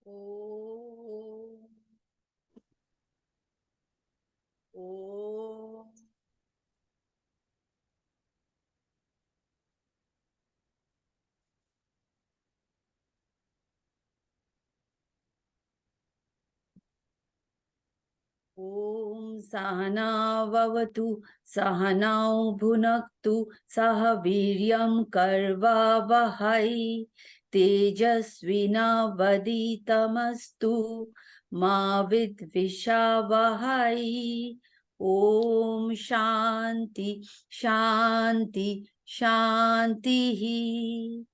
Om. Om. Om Sahana Vavatu Sahanau Bhunaktu Sah Viryam Karva Vahai Tejasvina Vaditamastu Ma Vidvisha Vahai. Om Shanti Shanti Shanti.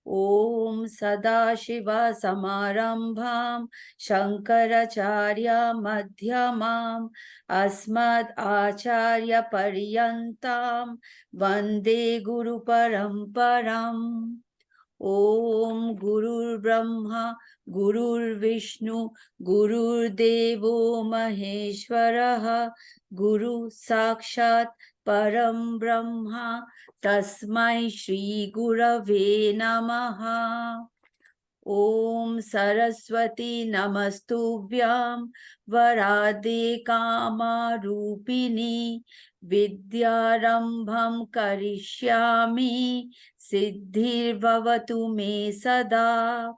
Om Sadashiva Samarambham Shankaracharya Madhyamam Asmad Acharya Paryantam Vande Guru Paramparam. Om Gurur Brahma Gurur Vishnu Gurur Devo Maheshwaraha Guru Sakshat Param Brahma Tasmai Shri Gurave Namaha. Om Saraswati Namastubhyam Varade Kama Rupini Vidyarambham Karishyami Siddhir Bhavatu Me Sada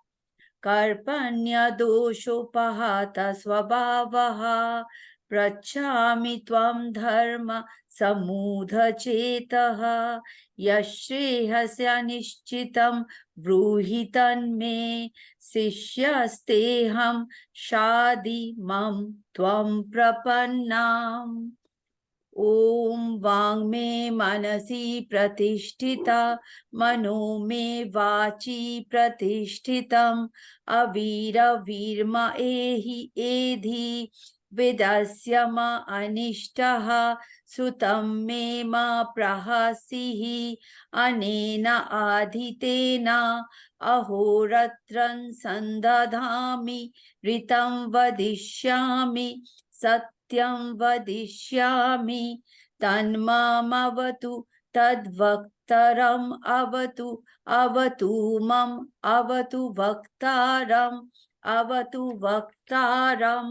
Karpanya Doshopahata Swabhavaha Prachami Tvam Dharma Samudha Chetaha Yashrehasya Nishchitam Bruhitan Me Sishyasteham Shadi Mam Tvam Prapannam. Om Vang me manasi pratishtita mano me vachi pratishthitam avira virma ehi edhi vedasya ma anishtaha sutam me ma prahasihi anena adhitena ahoratran sandadhami ritam vadishyami sat Satyam vadishyami tanmamavatu tadvaktaram avatu mam avatu vaktaram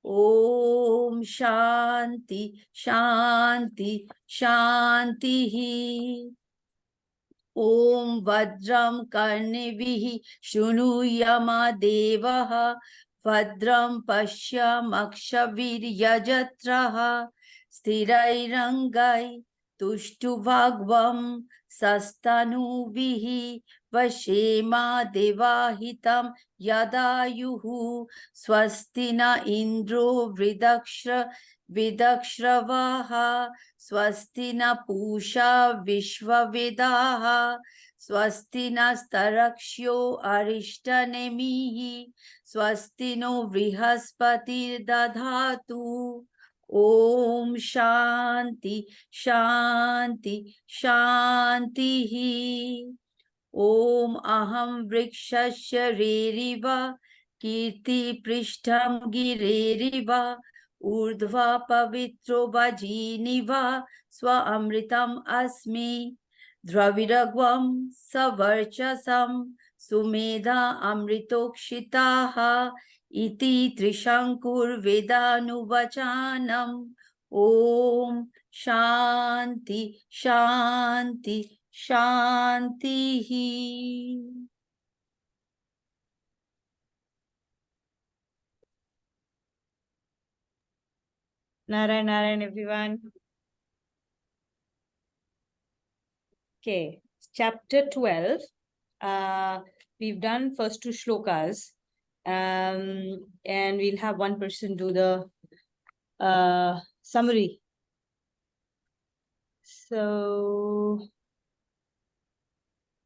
Om Shanti Shanti Shanti. Om Vajram Karnivihi Shunuyama Devaha Vajram Pashya Makshavir Yajatraha Sthirairangai Tushtu Bhagvam Sastanuvihi Vashema Devahitam Yadayuhu Swastina Indro Vidakshavaha Swasti na Pusha Vishwavedaha Swasti na Starakshyo Arishtanemihi Swasti no Vrihaspati Dadhatu. Om Shanti Shanti Shanti. Om Aham Vrikshasya Reriva Kirti Prishtham Gireriva Urdhva Pavitro Bhajiniva Swa Amritam Asmi Dravidagvam Savarchasam Sumedha Amritokshitaha Iti Trishankur Vedanuvachanam. Om Shanti Shanti Shanti. Narayan, Narayan, everyone. Okay, chapter 12. We've done first two shlokas. And we'll have one person do the summary. So,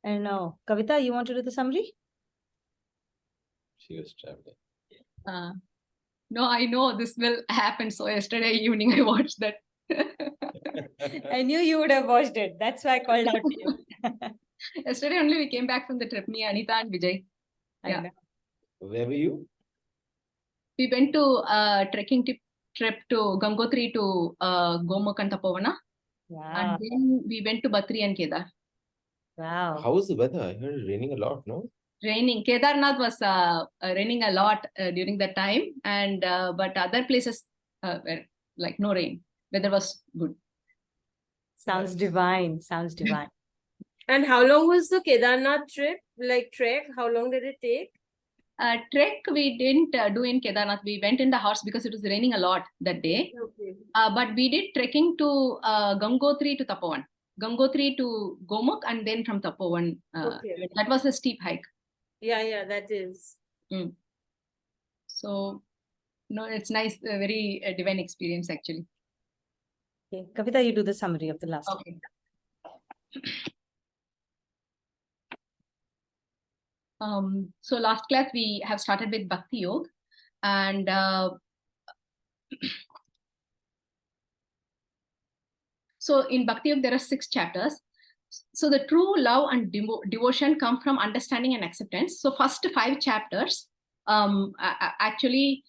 I don't know. Kavita, you want to do the summary? She was traveling. No, I know this will happen. So yesterday evening I watched that. I knew you would have watched it. That's why I called out to you. Yesterday only we came back from the trip, me, Anita and Vijay. Yeah. Where were you? We went to trekking trip to Gangotri to Gomukh and Tapovana. Wow. And then we went to Batri and Kedar. Wow. How was the weather? I heard it raining a lot, no? raining. Kedarnath was raining a lot during that time, and but other places were like no rain. Weather was good. Sounds divine. Sounds divine. And how long was the Kedarnath trip? Like trek? How long did it take? Trek we didn't do in Kedarnath. We went in the horse because it was raining a lot that day. Okay. But we did trekking to Gangotri to Tapovan, Gangotri to Gomukh, and then from Tapovan. Okay. That was a steep hike. Yeah, that is. So, no, it's nice, a very divine experience actually. Okay. Kavita, you do the summary of the last one. Okay. So last class we have started with Bhakti Yoga, and so in Bhakti Yoga there are 6 chapters. So the true love and devotion come from understanding and acceptance. So first 5 chapters actually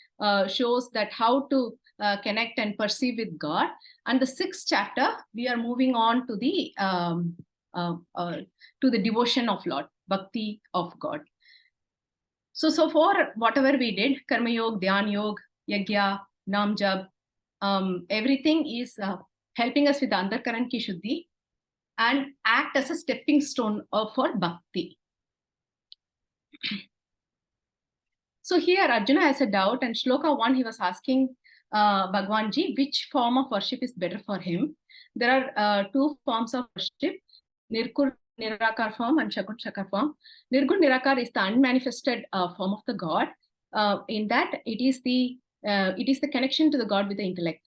shows that how to connect and perceive with God, and the 6th chapter we are moving on to the devotion of Lord, bhakti of God. So for whatever we did, Karma Yoga, Dhyan Yoga, Yagya, Nam Jap, everything is helping us with the Antarkaran Ki Shuddhi and act as a stepping stone for bhakti. So here Arjuna has a doubt, and Shloka 1 he was asking Bhagwanji which form of worship is better for him. There are 2 forms of worship, Nirkur Nirakar form and Shagun Shakar form. Nirgun Nirakar is the unmanifested form of the God. In that it is the connection to the God with the intellect.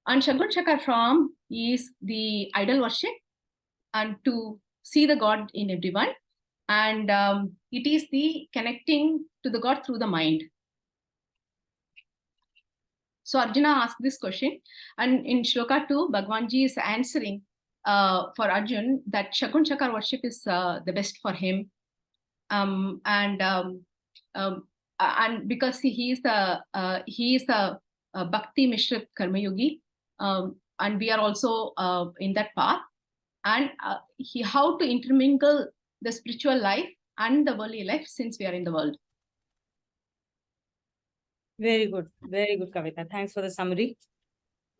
And Shagun Shakar form is the idol worship and to see the God in everyone. And it is the connecting to the God through the mind. So Arjuna asked this question, and in Shloka 2, Bhagwanji is answering for Arjun that Shagun Shakar worship is the best for him, and because he is a Bhakti Mishra Karma Yogi, and we are also in that path, and how to intermingle the spiritual life and the worldly life since we are in the world. Very good, Kavita. Thanks for the summary.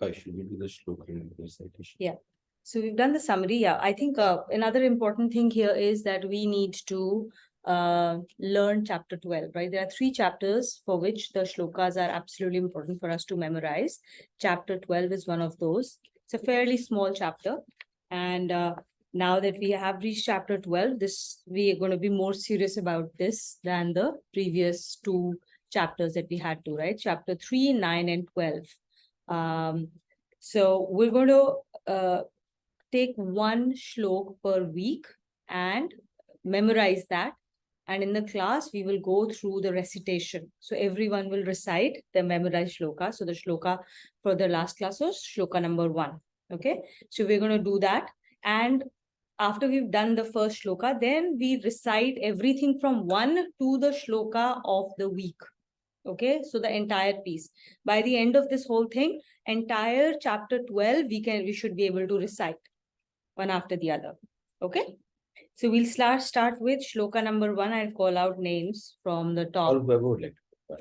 Should we do the shloka recitation? Yeah. So we've done the summary. Yeah, I think another important thing here is that we need to learn chapter 12, right? There are 3 chapters for which the shlokas are absolutely important for us to memorize. Chapter 12 is one of those. It's a fairly small chapter. And now that we have reached chapter 12, we are going to be more serious about this than the previous 2 chapters that we had to, right? Chapter 3, 9, and 12. So we're going to take 1 shlok per week and memorize that. And in the class, we will go through the recitation. So everyone will recite the memorized shloka. So the shloka for the last class was shloka number 1. Okay. So we're going to do that. And after we've done the first shloka, then we recite everything from 1 to the shloka of the week. Okay, so the entire piece. By the end of this whole thing, entire chapter 12, we should be able to recite one after the other. Okay, so we'll start with shloka number 1. I'll call out names from the top. Or whoever would like to.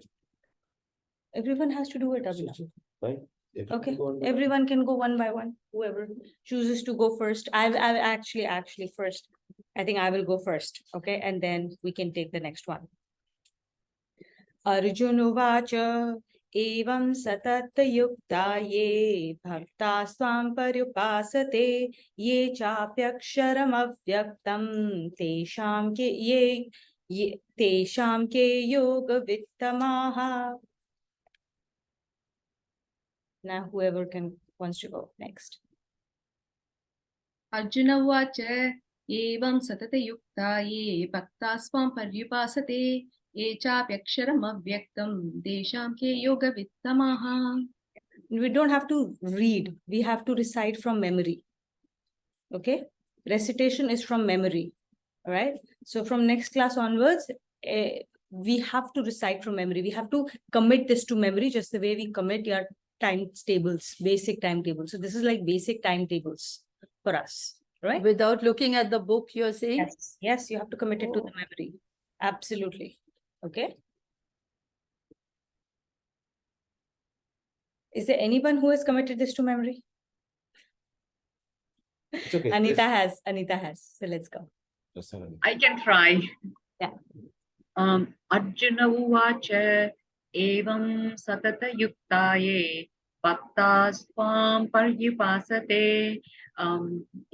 Everyone has to do it, Abhinav. Fine. If Okay, you want to- everyone can go one by one. Whoever chooses to go first. I've actually first. I think I will go first. Okay, and then we can take the next one. अर्जुनुवाच एवं सततयुक्ता ये भक्ता स्वां पर्युपासते ये चाप्यक्षरमव्यक्तं तेषां के योगवित्तमाः. Now whoever wants to go next. Arjuna Vacha Evam Satatayukta Ye Bhakta Swam Paryupasate Echapyaksharam Avyaktam Desham Ke Yoga Vittamaha. We don't have to read. We have to recite from memory. Okay? Recitation is from memory. All right? So from next class onwards, we have to recite from memory. We have to commit this to memory just the way we commit your timetables, basic timetables. So this is like basic timetables for us, right? Without looking at the book, you're saying? Yes, you have to commit it to the memory. Absolutely. Okay. Is there anyone who has committed this to memory? It's okay. Anita has. Anita has. So let's go. Just a minute. I can try. Yeah. Arjuna uvacha evam satata yuktaye bhaktasvam paryupasate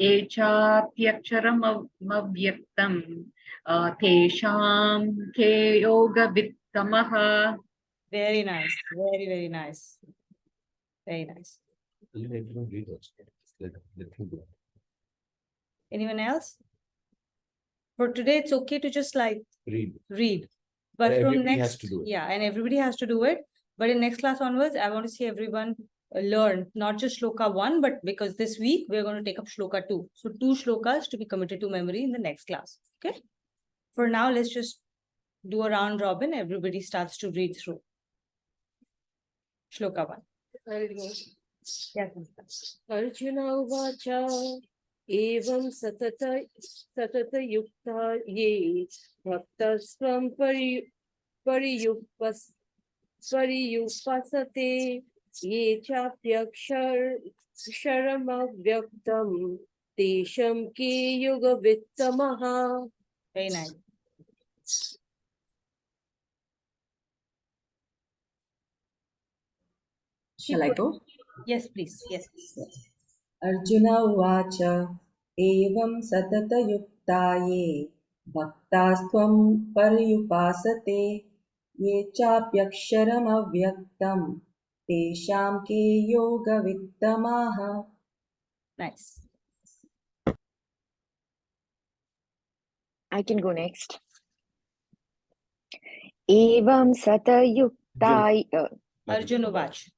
echapyaksharam avyaktam tesham ke yoga vittamaha. Very nice. Very, very nice. Very nice. Let everyone read also. Let him do it. Anyone else? For today, it's okay to just like Read. But from Everybody next, has to do it. yeah, and everybody has to do it. But in next class onwards, I want to see everyone learn not just Shloka 1, but because this week we're going to take up Shloka 2. So 2 Shlokas to be committed to memory in the next class. Okay. For now, let's just do a round robin. Everybody starts to read through Shloka 1. Yes. Arjuna uvacha evam satata yukta ye bhaktasvam pariyupasate ye chapyaksharam avyaktam tesham ke yoga vittamaha. Very nice. Shall I go? Yes, please. Yes. Arjuna uvaच एवं सततयुक्ताये भक्तास्त्वं पर्युपासते ये चाप्यक्षरमव्यक्तं तेषां के योगवित्तमाः. Nice. I can go next. Evam satayuktai Arjuna Vach.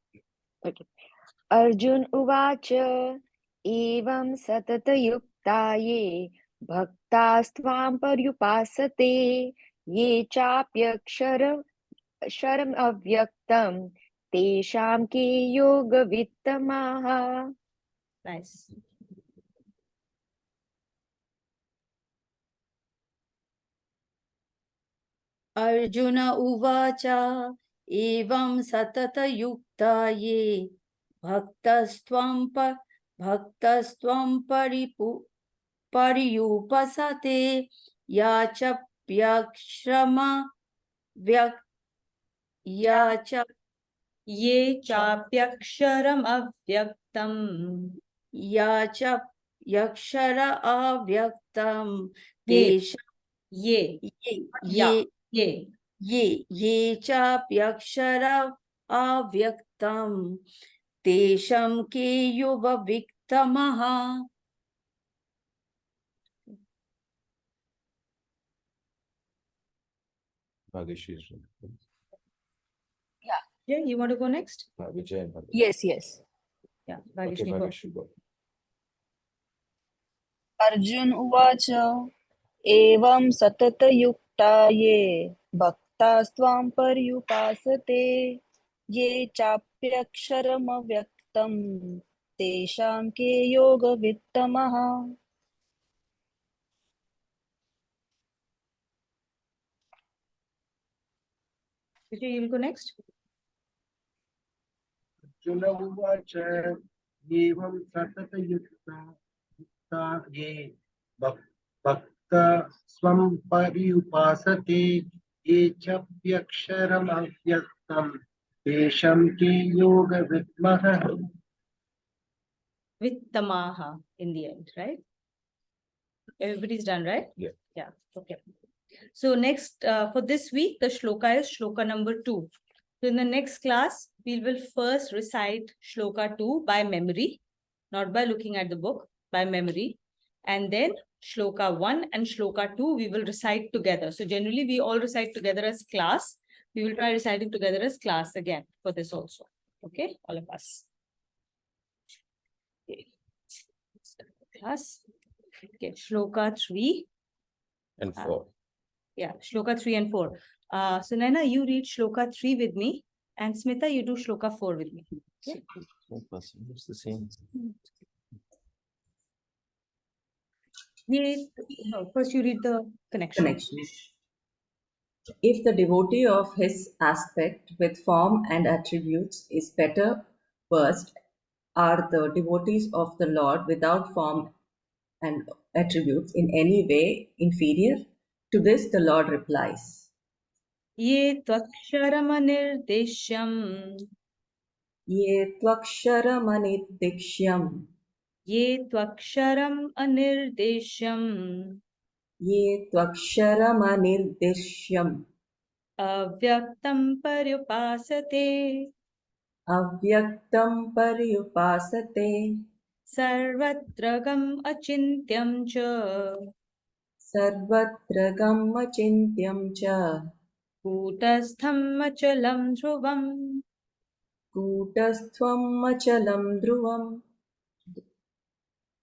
Arjun uvacha Evam satatayuktaye bhaktastvam paryupasate ye chapyaksharam avyaktam tesham ke yoga vittamaha. Nice. Arjun उवाच एवं सततयुक्ता ये भक्तस्त्वं पर्युपसते या च Ye chapyaksharam avyaktam. या च यक्षर अव्यक्तं Ye. तेषां Ye. ये Ye. ये चाप्यक्षर अव्यक्तं तेषां के युवविक्तमः. Bhagesh is Yeah, you want to go next? Vijay and Bhagesh. Yes, yes. Yeah, Okay, Bhagesh, go. Bhagesh, you go. Arjun उवाच एवं सततयुक्ता ये भक्तास्त्वां पर्युपासते ये चाप्यक्षरमव्यक्तं तेषां के योगवित्तमः. Vijay, you will go next? Arjun उवाच एवं सततयुक्ता ये भक्तस्त्वं पर्युपासते ये चाप्यक्षरमव्यक्तं तेषां के योगविद्मः. Vittamaha in the end, right? Everybody's done, right? Yeah. Yeah. Okay. So next, for this week, the shloka is shloka number 2. So in the next class, we will first recite shloka 2 by memory, not by looking at the book, by memory. And then shloka 1 and shloka 2, we will recite together. So generally, we all recite together as class. We will try reciting together as class again for this also. Okay, all of us. Okay. Class. Okay, shloka 3. And 4. Yeah, shloka 3 and 4. So Naina, you read shloka 3 with me, and Smita, you do shloka 4 with me. Okay? It's the same. No, first you read the connection. If the devotee of his aspect with form and attributes is better versed, are the devotees of the Lord without form and attributes in any way inferior? To this the Lord replies, Ye tvaksharamanirdeshyam. Ye tvaksharamanirdishyam. Ye tvaksharam anirdeshyam. Ye tvaksharamanirdishyam. Avyaktam paryupasate. Avyaktam paryupasate. Sarvatragam achintyam cha. Sarvatra gammachintyam cha. Kutastham achalam dhruvam. Kutastvam achalam dhruvam.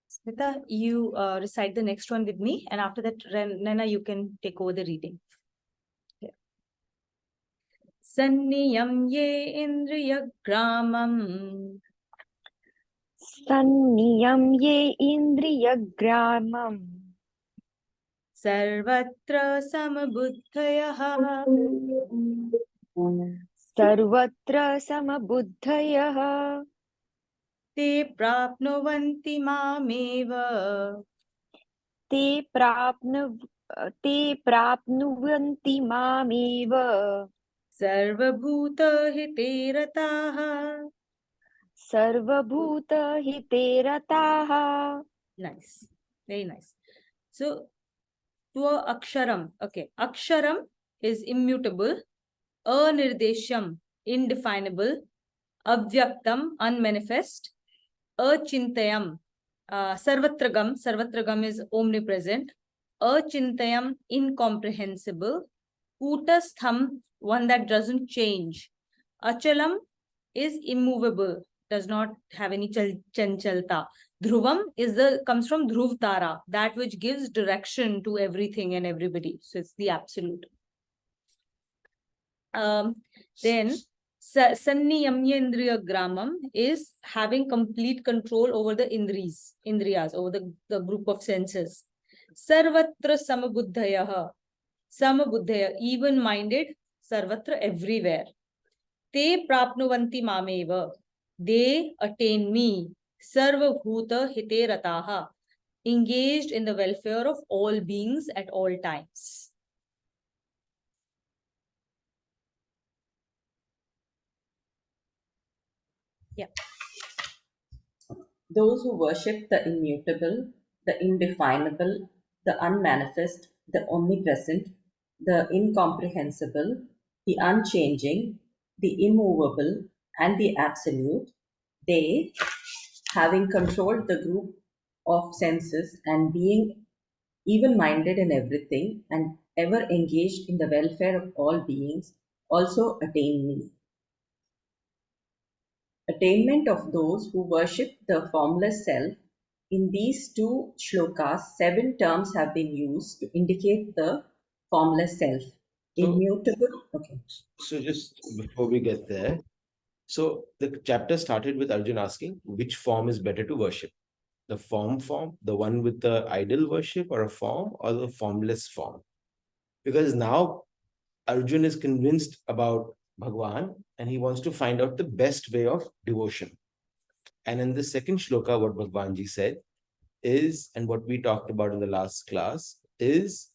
Smita, you recite the next one with me, and after that, Nana, you can take over the reading. Yeah. Sanniyam ye indriyagramam. Sanniyam ye indriyagramam. Sarvatra samabuddhayaha. Sarvatra samabuddhayaha. Te prapnuvanti mameva. Te prapnuvanti mameva. Sarvabhuta hite rataha. Sarvabhuta hite rataha. Nice. Very nice. So, to aksharam. Okay. Aksharam is immutable. Anirdeshyam, indefinable. Avyaktam, unmanifest. Achintayam, sarvatragam. Sarvatragam is omnipresent. Achintayam, incomprehensible. Kutastham, one that doesn't change. Achalam is immovable, does not have any chanchalta. Dhruvam comes from dhruv tara, that which gives direction to everything and everybody. So it's the absolute. Then Sanniyamyendriya Gramam is having complete control over the indriyas, over the group of senses. Sarvatra samabuddhayaha. Samabuddhaya, even-minded, sarvatra, everywhere. Te prapnuvanti mameva. They attain me. Sarvabhuta hite rataha. Engaged in the welfare of all beings at all times. Yeah. Those who worship the immutable, the indefinable, the unmanifest, the omnipresent, the incomprehensible, the unchanging, the immovable, and the absolute, they, having controlled the group of senses and being even-minded in everything and ever engaged in the welfare of all beings, also attain me. Attainment of those who worship the formless self. In these two shlokas, 7 terms have been used to indicate the formless self. So- Immutable. Okay. So just before we get there, so the chapter started with Arjun asking which form is better to worship. The form, the one with the idol worship, or a form, or the formless form. Because now Arjun is convinced about Bhagwan and he wants to find out the best way of devotion. And in the second shloka, what Bhagwanji said is, and what we talked about in the last class, is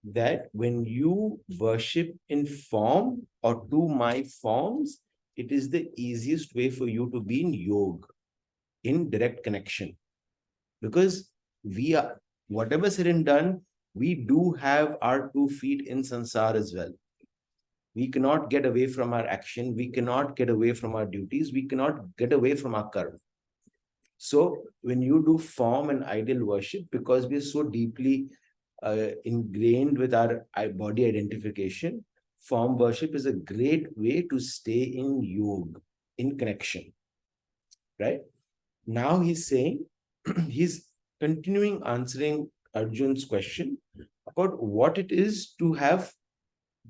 that when you worship in form or do my forms, it is the easiest way for you to be in yoga, in direct connection. Because we are, whatever said and done, we do have our 2 feet in sansar as well. We cannot get away from our action. We cannot get away from our duties. We cannot get away from our karma. So when you do form and idol worship, because we are so deeply ingrained with our body identification, form worship is a great way to stay in yoga, in connection. Right? Now he's saying, he's continuing answering Arjun's question about what it is to have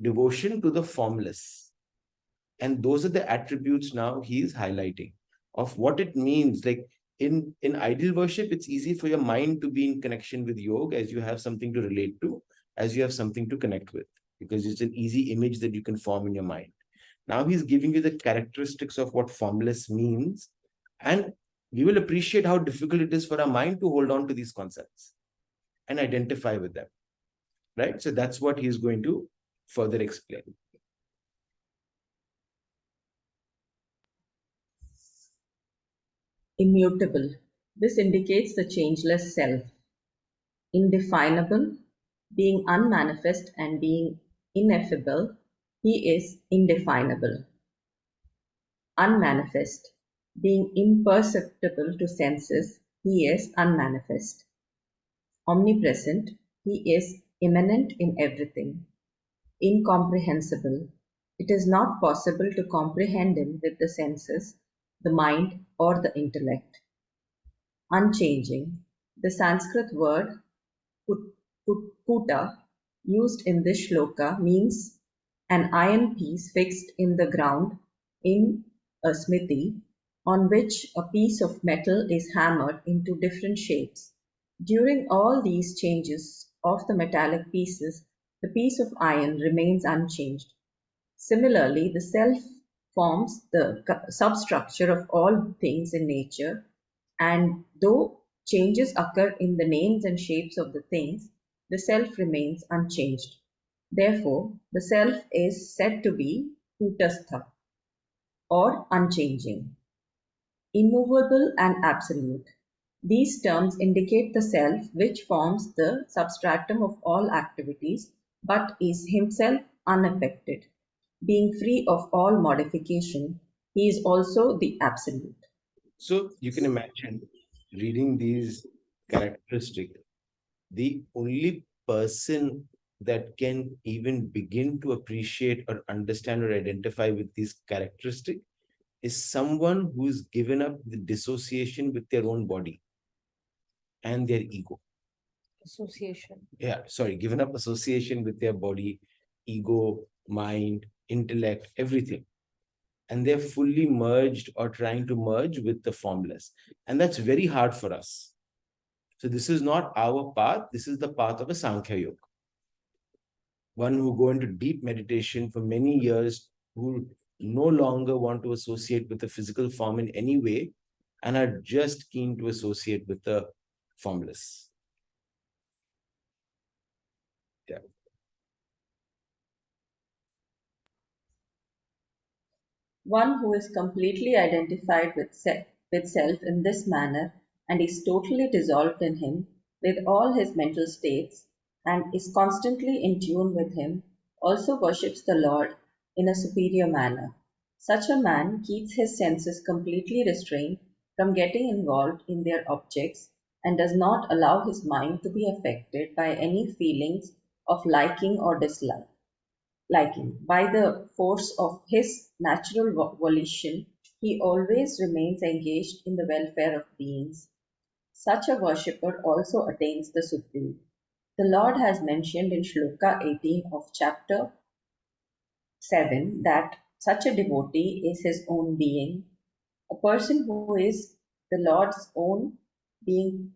devotion to the formless. And those are the attributes now he is highlighting of what it means. Like in idol worship, it's easy for your mind to be in connection with yoga as you have something to relate to, as you have something to connect with. because it's an easy image that you can form in your mind. Now he's giving you the characteristics of what formless means, and we will appreciate how difficult it is for our mind to hold on to these concepts and identify with them, right? So that's what he's going to further explain. Immutable. This indicates the changeless self. Indefinable, being unmanifest and being ineffable, he is indefinable. Unmanifest, being imperceptible to senses, he is unmanifest. Omnipresent, he is immanent in everything. Incomprehensible, it is not possible to comprehend him with the senses, the mind, or the intellect. Unchanging, the Sanskrit word puta used in this shloka means an iron piece fixed in the ground in a smithy on which a piece of metal is hammered into different shapes. During all these changes of the metallic pieces, the piece of iron remains unchanged. Similarly, the self forms the substructure of all things in nature, and though changes occur in the names and shapes of the things, the self remains unchanged. Therefore, the self is said to be kutastha, or unchanging, immovable and absolute. These terms indicate the self which forms the substratum of all activities, but is himself unaffected. Being free of all modification, he is also the absolute. So you can imagine reading these characteristics, the only person that can even begin to appreciate or understand or identify with these characteristics is someone who's given up the dissociation with their own body and their ego. Association. Yeah, sorry, given up association with their body, ego, mind, intellect, everything. And they're fully merged or trying to merge with the formless. And that's very hard for us. So this is not our path. This is the path of a Sankhya Yoga. One who go into deep meditation for many years, who no longer want to associate with the physical form in any way, and are just keen to associate with the formless. Yeah. One who is completely identified with self in this manner and is totally dissolved in him with all his mental states and is constantly in tune with him also worships the Lord in a superior manner. Such a man keeps his senses completely restrained from getting involved in their objects and does not allow his mind to be affected by any feelings of liking or dislike. By the force of his natural volition, he always remains engaged in the welfare of beings. Such a worshipper also attains the Supreme. The Lord has mentioned in Shloka 18 of chapter 7 that such a devotee is his own being. A person who is the Lord's own being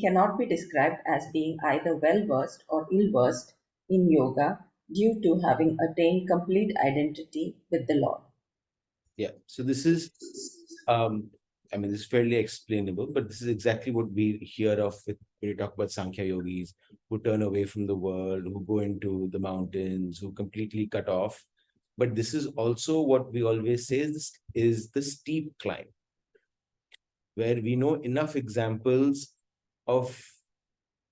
cannot be described as being either well versed or ill versed in yoga due to having attained complete identity with the Lord. Yeah. So this is, I mean, this is fairly explainable, but this is exactly what we hear of when we talk about Sankhya yogis who turn away from the world, who go into the mountains, who completely cut off. But this is also what we always say is the steep climb, where we know enough examples of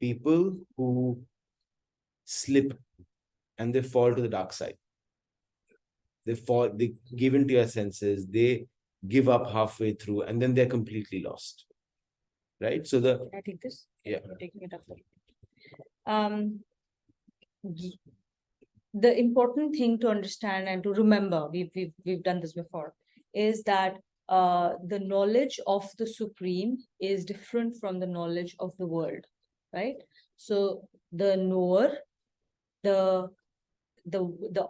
people who slip and they fall to the dark side. They give into your senses, they give up halfway through, and then they're completely lost. Right? So Can I take this? Yeah. I'm taking it up. The important thing to understand and to remember, we've done this before, is that the knowledge of the Supreme is different from the knowledge of the world, right? So the knower, the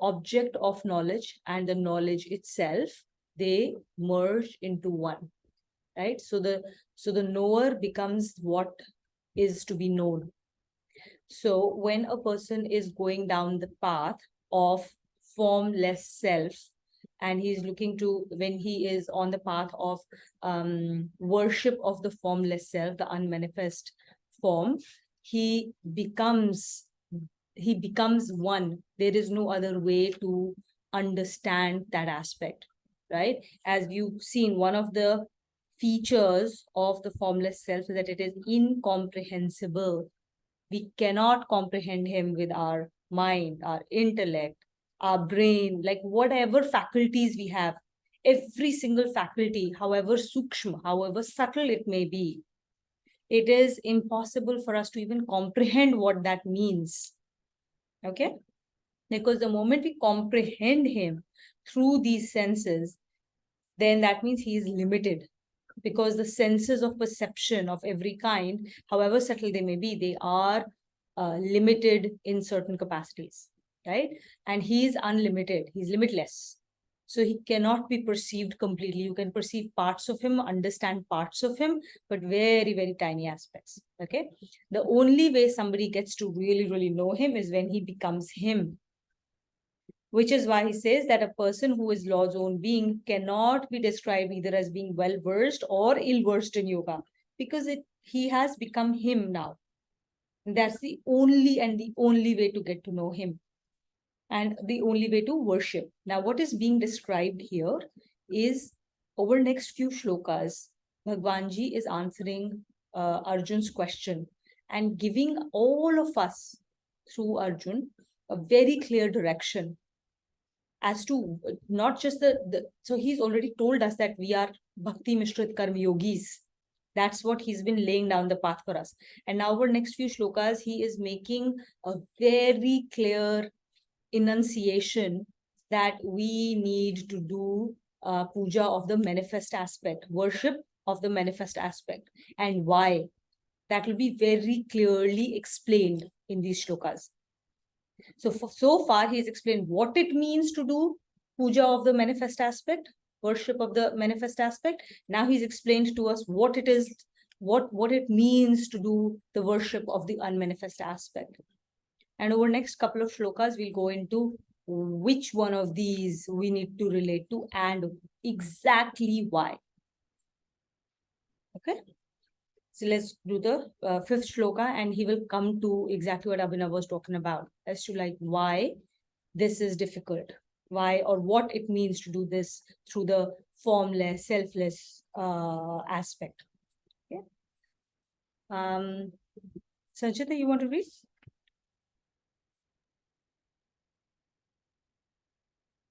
object of knowledge and the knowledge itself, they merge into one, right? So the knower becomes what is to be known. So when a person is going down the path, of formless self, and he's looking to, when he is on the path of worship of the formless self, the unmanifest form, he becomes one. There is no other way to understand that aspect, right? As you've seen, one of the features of the formless self is that it is incomprehensible. We cannot comprehend him with our mind, our intellect, our brain, like whatever faculties we have, every single faculty, however sukshma, however subtle it may be, it is impossible for us to even comprehend what that means. Okay? Because the moment we comprehend him through these senses, then that means he is limited. Because the senses of perception of every kind, however subtle they may be, they are limited in certain capacities, right? And he is unlimited, he's limitless. So he cannot be perceived completely. You can perceive parts of him, understand parts of him, but very, very tiny aspects, okay? The only way somebody gets to really, really know him is when he becomes him. Which is why he says that a person who is Lord's own being cannot be described either as being well-versed or ill-versed in yoga, because he has become him now. And that's the only way to get to know him, and the only way to worship. Now, what is being described here is, over next few shlokas, Bhagwanji is answering Arjun's question and giving all of us, through Arjun, a very clear direction as to not just so he's already told us that we are bhakti mishrit karma yogis. That's what he's been laying down the path for us. And now over next few shlokas, he is making a very clear enunciation that we need to do puja of the manifest aspect, worship of the manifest aspect, and why. That will be very clearly explained in these shlokas. So far, he has explained what it means to do puja of the manifest aspect, worship of the manifest aspect. Now he's explained to us what it is, what it means to do the worship of the unmanifest aspect. And over next couple of shlokas, we'll go into which one of these we need to relate to and exactly why. Okay. So let's do the fifth shloka, and he will come to exactly what Abhinav was talking about, as to like why this is difficult, why or what it means to do this through the formless, selfless aspect. Okay. Sanchita, you want to read?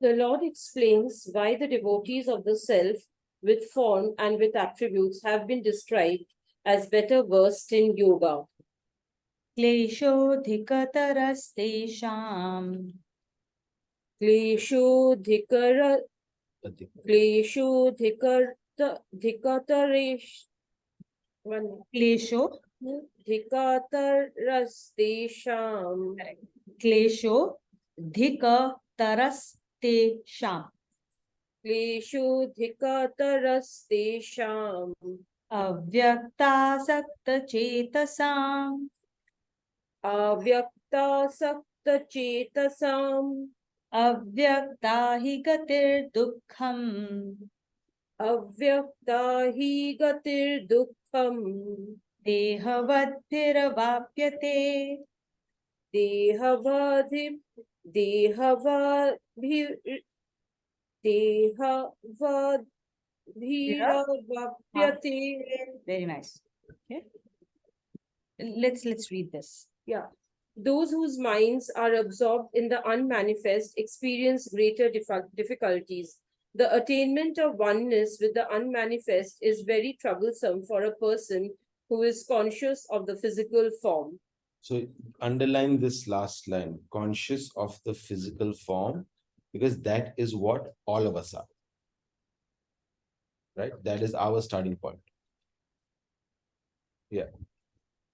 The Lord explains why the devotees of the self with form and with attributes have been described as better versed in yoga. Kleshodhikatarastesham. Kleshodhikatarastesham. Kleshodhikatarastesham. Kleshodhikatarastesham. Avyaktasaktachetasam. Avyaktasaktachetasam. Avyakta hi gatir dukkham. Avyakta hi gatir dukkham. Dehavadhiravapyate. Dehavadhir Dehavadhiravapyate. Very nice. Okay. Let's read this. Yeah. Those whose minds are absorbed in the unmanifest experience greater difficulties. The attainment of oneness with the unmanifest is very troublesome for a person who is conscious of the physical form. So underline this last line, conscious of the physical form, because that is what all of us are. Right? That is our starting point. Yeah.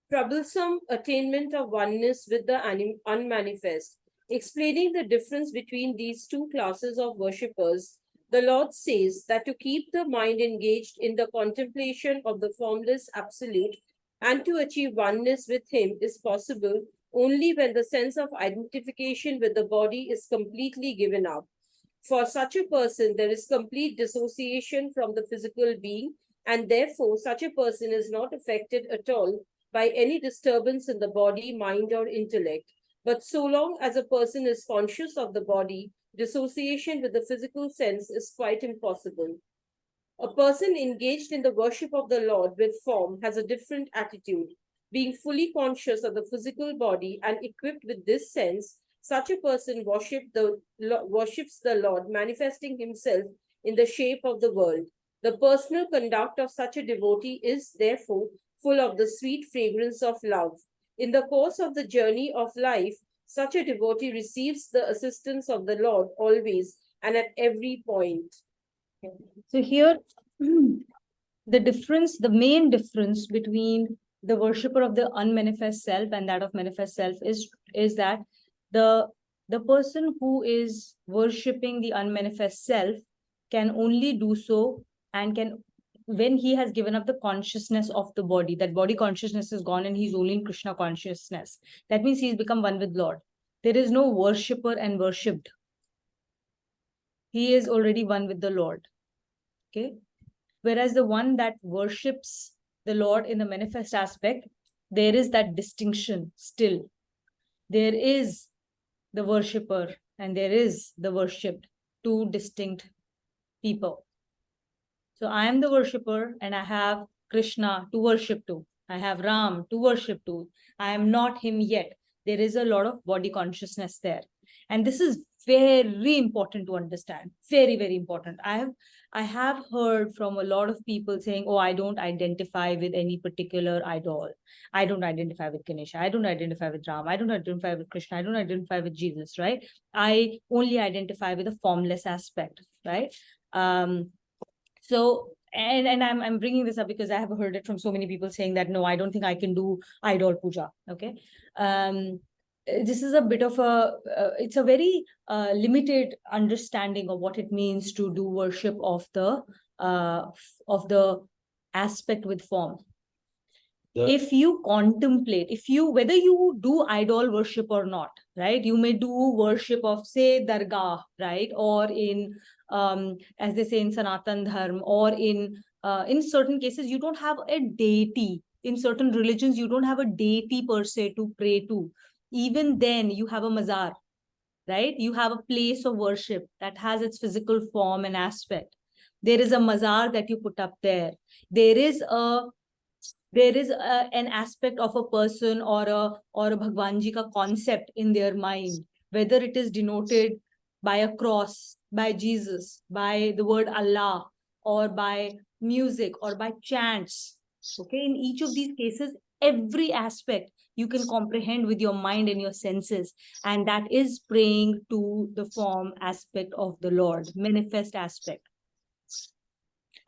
Troublesome attainment of oneness with the unmanifest. Explaining the difference between these two classes of worshippers, the Lord says that to keep the mind engaged in the contemplation of the formless absolute and to achieve oneness with him is possible only when the sense of identification with the body is completely given up. For such a person, there is complete dissociation from the physical being, and therefore, such a person is not affected at all by any disturbance in the body, mind, or intellect. But so long as a person is conscious of the body, dissociation with the physical sense is quite impossible. A person engaged in the worship of the Lord with form has a different attitude. Being fully conscious of the physical body and equipped with this sense, such a person worships the Lord, manifesting himself in the shape of the world. The personal conduct of such a devotee is, therefore, full of the sweet fragrance of love. In the course of the journey of life, such a devotee receives the assistance of the Lord always and at every point. So here, the main difference between the worshipper of the unmanifest self and that of manifest self is that the person who is worshipping the unmanifest self can only do so and can when he has given up the consciousness of the body, that body consciousness is gone and he's only in Krishna consciousness. That means he's become one with Lord. There is no worshipper and worshipped. He is already one with the Lord. Okay. Whereas the one that worships the Lord in the manifest aspect, there is that distinction still. There is the worshipper and there is the worshipped, two distinct people. So I am the worshipper and I have Krishna to worship to. I have Ram to worship to. I am not him yet. There is a lot of body consciousness there. And this is very important to understand. Very, very important. I have heard from a lot of people saying, oh, I don't identify with any particular idol. I don't identify with Ganesha. I don't identify with Ram. I don't identify with Krishna. I don't identify with Jesus, right? I only identify with a formless aspect, right? So, and I'm bringing this up because I have heard it from so many people saying that, no, I don't think I can do idol puja. Okay. This is a bit of it's a very limited understanding of what it means to do worship of the aspect with form. If you contemplate, whether you do idol worship or not, right? You may do worship of, say, Dargah, right? Or in, as they say in Sanatan Dharma, or in certain cases, you don't have a deity. In certain religions, you don't have a deity per se to pray to. Even then, you have a mazar, right? You have a place of worship that has its physical form and aspect. There is a mazar that you put up there. There is an aspect of a person or a Bhagwan Ji ka concept in their mind, whether it is denoted by a cross, by Jesus, by the word Allah, or by music, or by chants. Okay, in each of these cases, every aspect you can comprehend with your mind and your senses, and that is praying to the form aspect of the Lord, manifest aspect.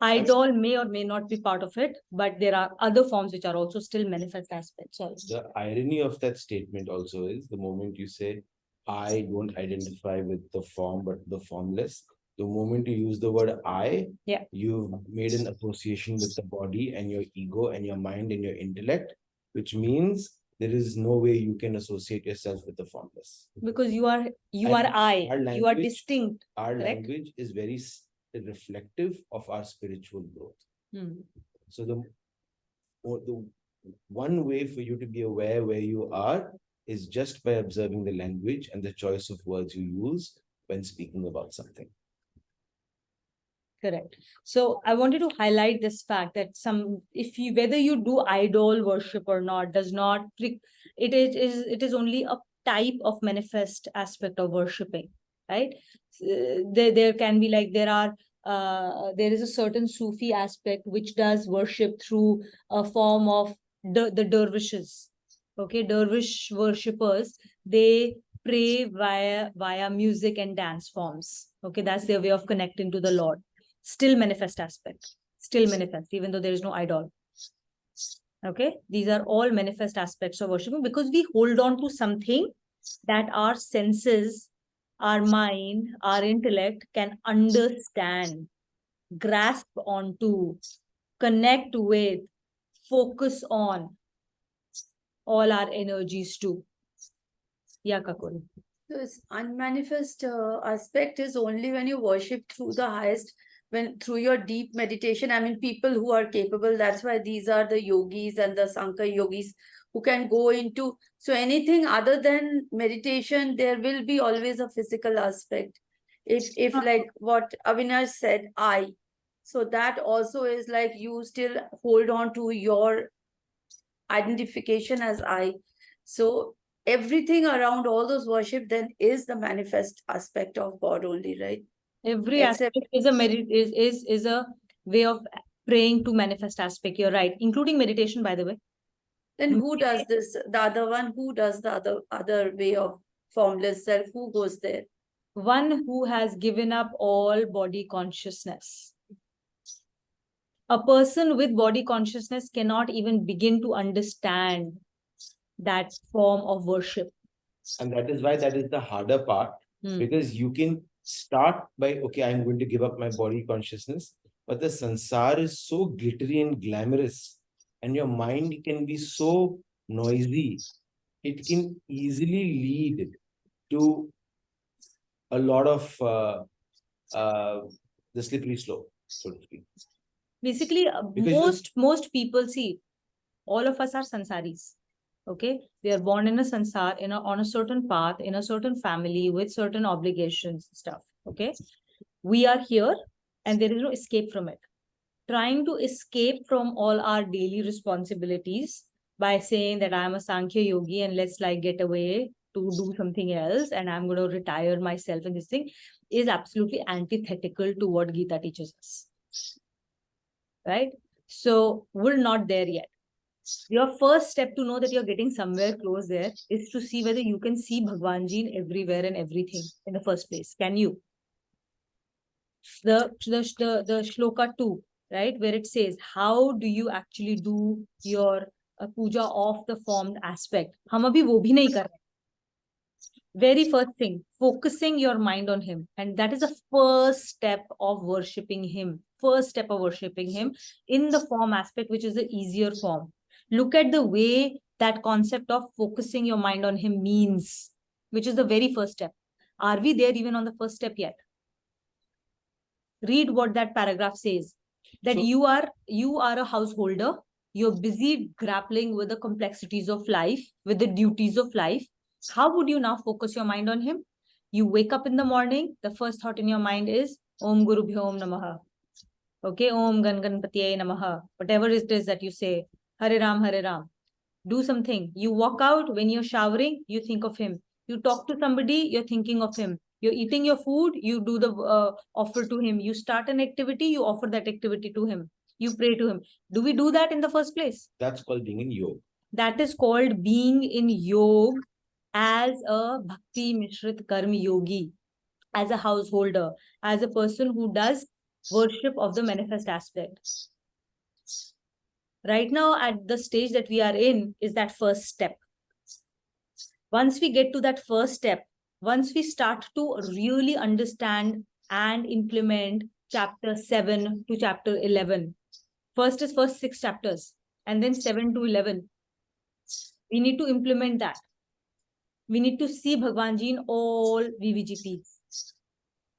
Idol may or may not be part of it, but there are other forms which are also still manifest aspects. Sorry. The irony of that statement also is the moment you say, I don't identify with the form, but the formless. The moment you use the word I, yeah, you've made an association with the body and your ego and your mind and your intellect, which means there is no way you can associate yourself with the formless. Because you are I, you are distinct. Our correct? language is very reflective of our spiritual growth. So the one way for you to be aware where you are is just by observing the language and the choice of words you use when speaking about something. Correct. So I wanted to highlight this fact that whether you do idol worship or not does not, it is only a type of manifest aspect of worshiping, right? There can be there is a certain Sufi aspect which does worship through a form of the dervishes. Okay, dervish worshippers, they pray via music and dance forms. Okay, that's their way of connecting to the Lord. Still manifest aspect, still manifest, even though there is no idol. Okay, these are all manifest aspects of worshiping because we hold on to something that our senses, our mind, our intellect can understand, grasp onto, connect with, focus on all our energies to. Yeah, Kakul. This unmanifest aspect is only when you worship through the highest, when through your deep meditation. I mean, people who are capable, that's why these are the yogis and the Sankhya yogis who can go into. So, anything other than meditation, there will be always a physical aspect. If like what Avinash said, I. So, that also is like you still hold on to your identification as I. So everything around all those worship then is the manifest aspect of God only, right? Every Except aspect is a is a way of praying to manifest aspect. You're right, including meditation, by the way. then who does this? The other one, who does the other way of formless self? Who goes there? One who has given up all body consciousness. A person with body consciousness cannot even begin to understand that form of worship. And that is why that is the harder part, because you can start by, okay, I'm going to give up my body consciousness, but the sansar is so glittery and glamorous, and your mind can be so noisy, it can easily lead to a lot of the slippery slope, so to speak. Basically, Because most people, see, all of us are sansaris. Okay, we are born in a sansar, on a certain path, in a certain family, with certain obligations, stuff. Okay, we are here, and there is no escape from it. Trying to escape from all our daily responsibilities by saying that I'm a Sankhya yogi and let's like get away to do something else and I'm going to retire myself and this thing is absolutely antithetical to what Gita teaches us. Right? So we're not there yet. Your first step to know that you're getting somewhere close there is to see whether you can see Bhagwanji in everywhere and everything in the first place. Can you? The shloka 2, right, where it says, how do you actually do your puja of the formed aspect? Hum abhi wo bhi nahi kar rahe. Very first thing, focusing your mind on him. And that is the first step of worshipping him. First step of worshipping him in the form aspect, which is the easier form. Look at the way that concept of focusing your mind on him means, which is the very first step. Are we there even on the first step yet? Read what that paragraph says, that you are a householder, you're busy grappling with the complexities of life, with the duties of life. How would you now focus your mind on him? You wake up in the morning, the first thought in your mind is Om Guru Bhyo Om Namaha. Okay, Om Gan Ganpatiye Namaha. Whatever it is that you say, Hare Ram, Hare Ram. Do something. You walk out, when you're showering, you think of him. You talk to somebody, you're thinking of him. You're eating your food, you do the offer to him. You start an activity, you offer that activity to him. You pray to him. Do we do that in the first place? that's called being in yoga. That is called being in yoga as a bhakti mishrit karma yogi, as a householder, as a person who does worship of the manifest aspect. Right now, at the stage that we are in, is that first step. Once we get to that first step, once we start to really understand and implement chapter 7 to chapter 11, first 6 chapters, and then 7 to 11, we need to implement that. We need to see Bhagwanji in all VVGPs.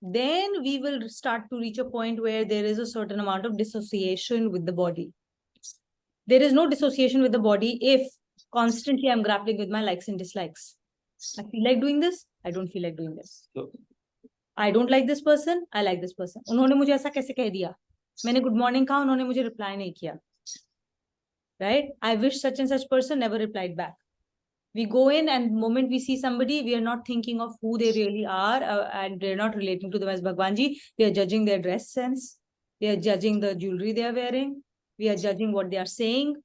Then we will start to reach a point where there is a certain amount of dissociation with the body. There is no dissociation with the body if constantly I'm grappling with my likes and dislikes. I feel like doing this, I don't feel like doing this. I don't like this person, I like this person. उन्होंने मुझे ऐसा कैसे कह दिया? मैंने good morning कहा, उन्होंने मुझे reply नहीं किया. Right? I wish such and such person never replied back. We go in and the moment we see somebody, we are not thinking of who they really are and we're not relating to them as Bhagwanji. We are judging their dress sense. We are judging the jewelry they are wearing. We are judging what they are saying.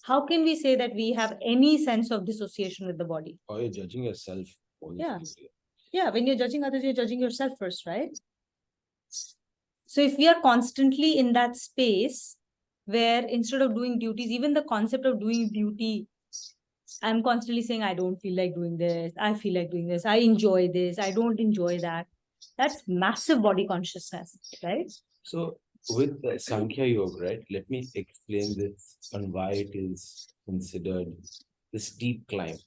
How can we say that we have any sense of dissociation with the body? Or you're judging yourself. Yeah. Yeah, when you're judging others, you're judging yourself first, right? So if we are constantly in that space where instead of doing duties, even the concept of doing duty, I'm constantly saying, I don't feel like doing this. I feel like doing this. I enjoy this. I don't enjoy that. That's massive body consciousness, right? So with the Sankhya Yoga, right, let me explain this and why it is considered the steep climb.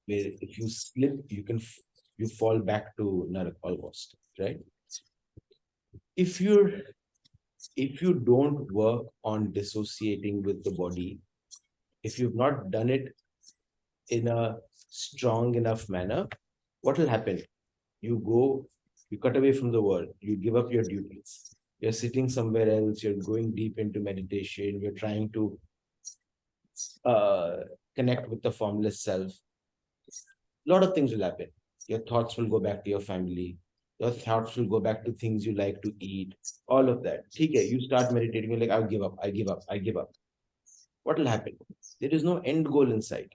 where if you slip, you fall back to Narak almost, right? If you don't work on dissociating with the body, if you've not done it in a strong enough manner, what will happen? You cut away from the world, you give up your duties. You're sitting somewhere else, you're going deep into meditation, you're trying to connect with the formless self. A lot of things will happen. Your thoughts will go back to your family. Your thoughts will go back to things you like to eat. All of that. Okay, you start meditating, you're like, I'll give up, I give up, I give up. What will happen? There is no end goal in sight.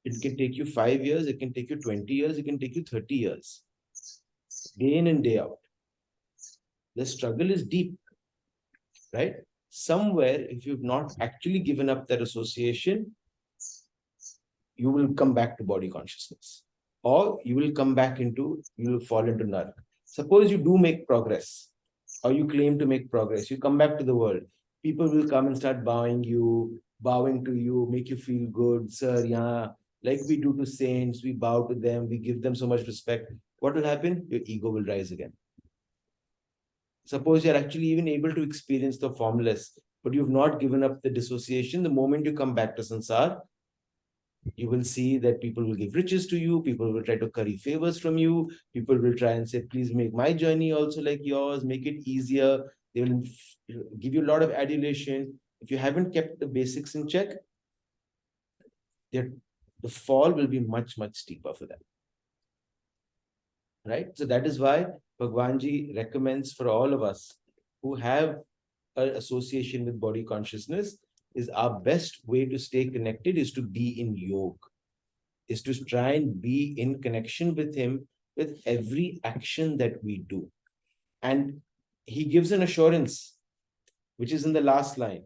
It can take you 5 years, it can take you 20 years, it can take you 30 years. Day in and day out. The struggle is deep, right? Somewhere, if you've not actually given up that association, you will come back to body consciousness, or you will fall into Nark. Suppose you do make progress, or you claim to make progress, you come back to the world. People will come and start bowing to you, make you feel good, sir, yeah, like we do to saints, we bow to them, we give them so much respect. What will happen? Your ego will rise again. Suppose you're actually even able to experience the formless, but you've not given up the dissociation. The moment you come back to sansar, you will see that people will give riches to you, people will try to curry favors from you, people will try and say, please make my journey also like yours, make it easier. They will give you a lot of adulation. If you haven't kept the basics in check, the fall will be much, much steeper for them. Right? So that is why Bhagwanji recommends for all of us who have an association with body consciousness, is our best way to stay connected is to be in yoga, is to try and be in connection with him with every action that we do. And he gives an assurance, which is in the last line.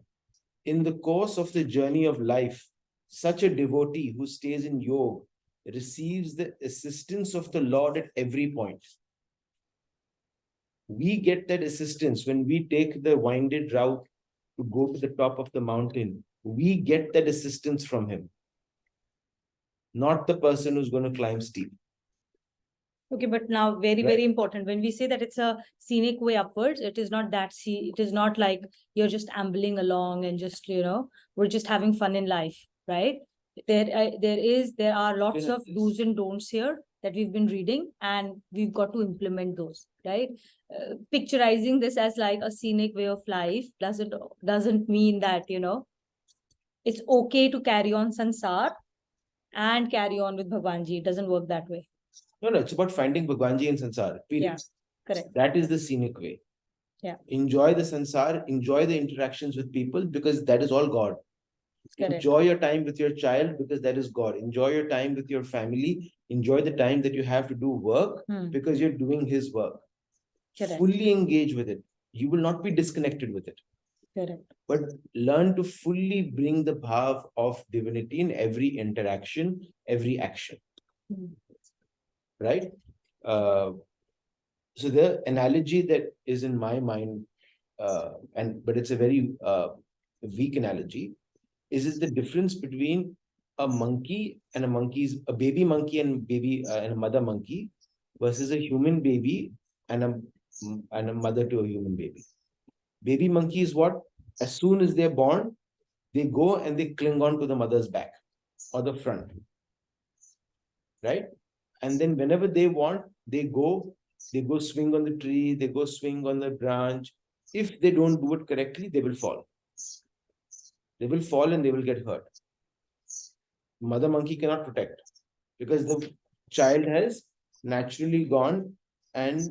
In the course of the journey of life, such a devotee who stays in yoga receives the assistance of the Lord at every point. We get that assistance when we take the winded route to go to the top of the mountain. We get that assistance from him, not the person who's going to climb steep. Okay, but now very important. When we say that it's a scenic way upwards, it is not that it is not like you're just ambling along and just, we're just having fun in life, right? There are lots of do's and don'ts here that we've been reading, and we've got to implement those, right? Picturizing this as like a scenic way of life doesn't mean that, it's okay to carry on sansar and carry on with Bhagwanji. It doesn't work that way. No, it's about finding Bhagwanji in sansar. Period. Yeah, correct. That is the scenic way. Yeah. Enjoy the sansar, enjoy the interactions with people, because that is all God. Correct. Enjoy your time with your child, because that is God. Enjoy your time with your family. Enjoy the time that you have to do work, because you're doing his work. Correct. Fully engage with it. You will not be disconnected with it. Correct. But learn to fully bring the bhav of divinity in every interaction, every action. Right? So the analogy that is in my mind, but it's a very weak analogy, is the difference between a monkey and a baby monkey and a mother monkey versus a human baby and a mother to a human baby. Baby monkey is what? As soon as they're born, they go and they cling on to the mother's back or the front. Right? And then whenever they want, they go swing on the tree, they go swing on the branch. If they don't do it correctly, they will fall. They will fall and they will get hurt. Mother monkey cannot protect, because the child has naturally gone and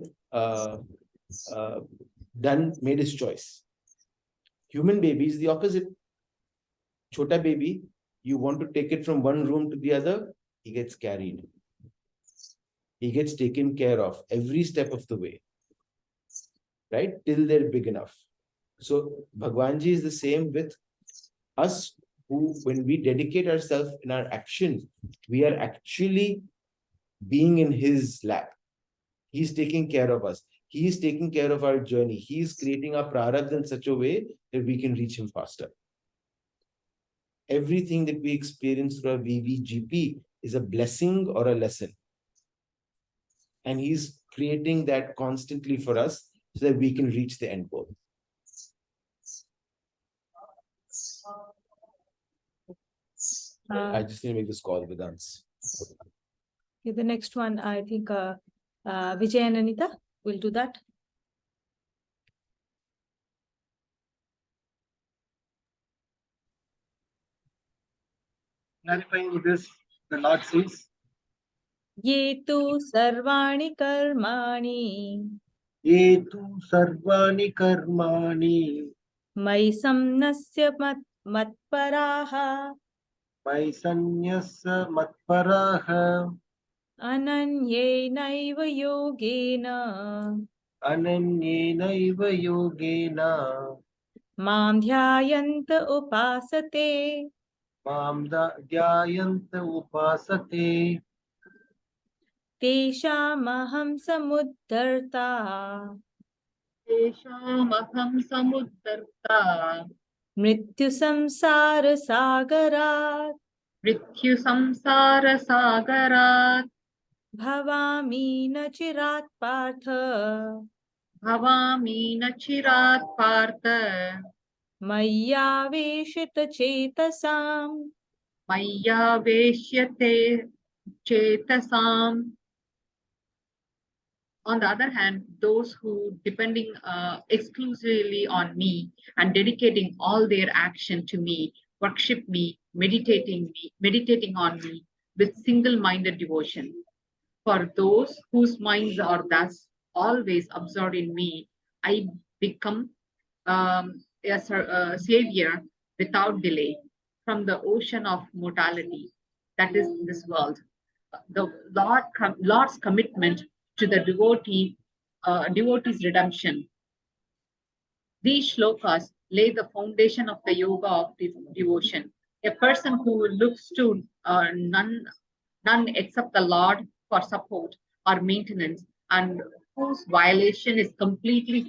made his choice. Human baby is the opposite. Chota baby, you want to take it from one room to the other, he gets carried. He gets taken care of every step of the way, right? Till they're big enough. So Bhagwanji is the same with us, who, when we dedicate ourselves in our action, we are actually being in his lap. He's taking care of us. He is taking care of our journey. He is creating our prarabdha in such a way that we can reach him faster. Everything that we experience through our VVGP is a blessing or a lesson. And he's creating that constantly for us so that we can reach the end goal. I just need to make this call with us. Okay, the next one, I think Vijay and Anita will do that. Clarifying this, the Lord says, Ye tu sarvani karmani Ye tu sarvani karmani mai samnasya matparaha Paisanyasa matparaha ananyenaiva yogena Ananyenaiva yogena mam dhyayanta upasate Mam dhyayanta upasate teshamaham samuddarta तेषामहं समुद्धर्ता mrityu samsara sagarat मृत्युसंसारसागरात् bhavami na chirat partha भवामि न चिरात् Partha मय्यावेशित चेतसाम् मय्यावेश्यते चेतसाम्. On the other hand, those who depending exclusively on me and dedicating all their action to me, worship me, meditating on me with single-minded devotion. For those whose minds are thus always absorbed in me, I become a savior without delay from the ocean of mortality that is this world. The Lord's commitment to the devotee's redemption. These shlokas lay the foundation of the yoga of devotion. A person who looks to none except the Lord for support or maintenance and whose violation is completely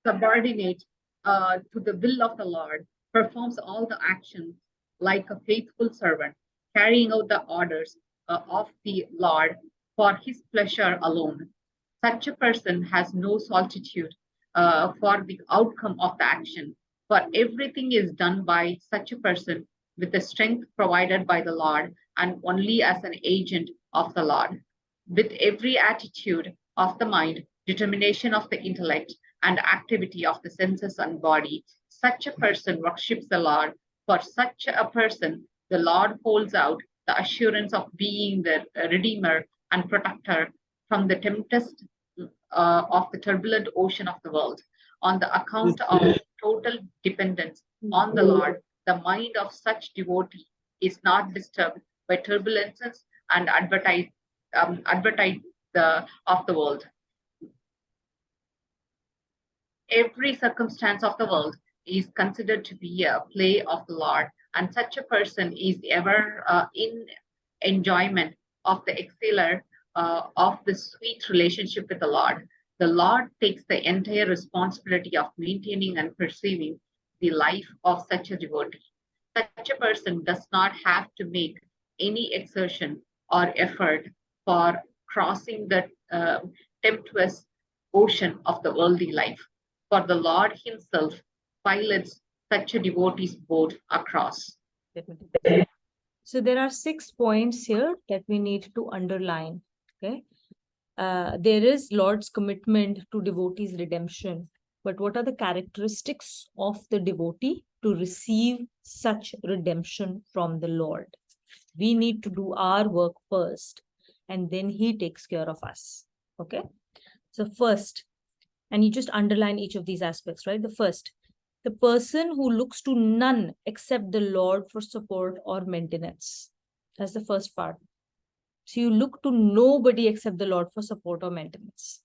subordinate to the will of the Lord, performs all the actions like a faithful servant, carrying out the orders of the Lord for his pleasure alone. Such a person has no solicitude for the outcome of the action, for everything is done by such a person with the strength provided by the Lord and only as an agent of the Lord. With every attitude of the mind, determination of the intellect, and activity of the senses and body, such a person worships the Lord. For such a person, the Lord holds out the assurance of being the Redeemer and Protector from the tempest of the turbulent ocean of the world. On the account of total dependence on the Lord, the mind of such devotee is not disturbed by turbulences and advertise of the world. Every circumstance of the world is considered to be a play of the Lord, and such a person is ever in enjoyment of the exhaler of the sweet relationship with the Lord. The Lord takes the entire responsibility of maintaining and perceiving the life of such a devotee. Such a person does not have to make any exertion or effort for crossing the tempestuous ocean of the worldly life. For the Lord himself pilots such a devotee's boat across. So there are 6 points here that we need to underline. Okay. There is Lord's commitment to devotee's redemption. But what are the characteristics of the devotee to receive such redemption from the Lord? We need to do our work first, and then he takes care of us. Okay. So first, and you just underline each of these aspects, right? The first, the person who looks to none except the Lord for support or maintenance. That's the first part. So you look to nobody except the Lord for support or maintenance.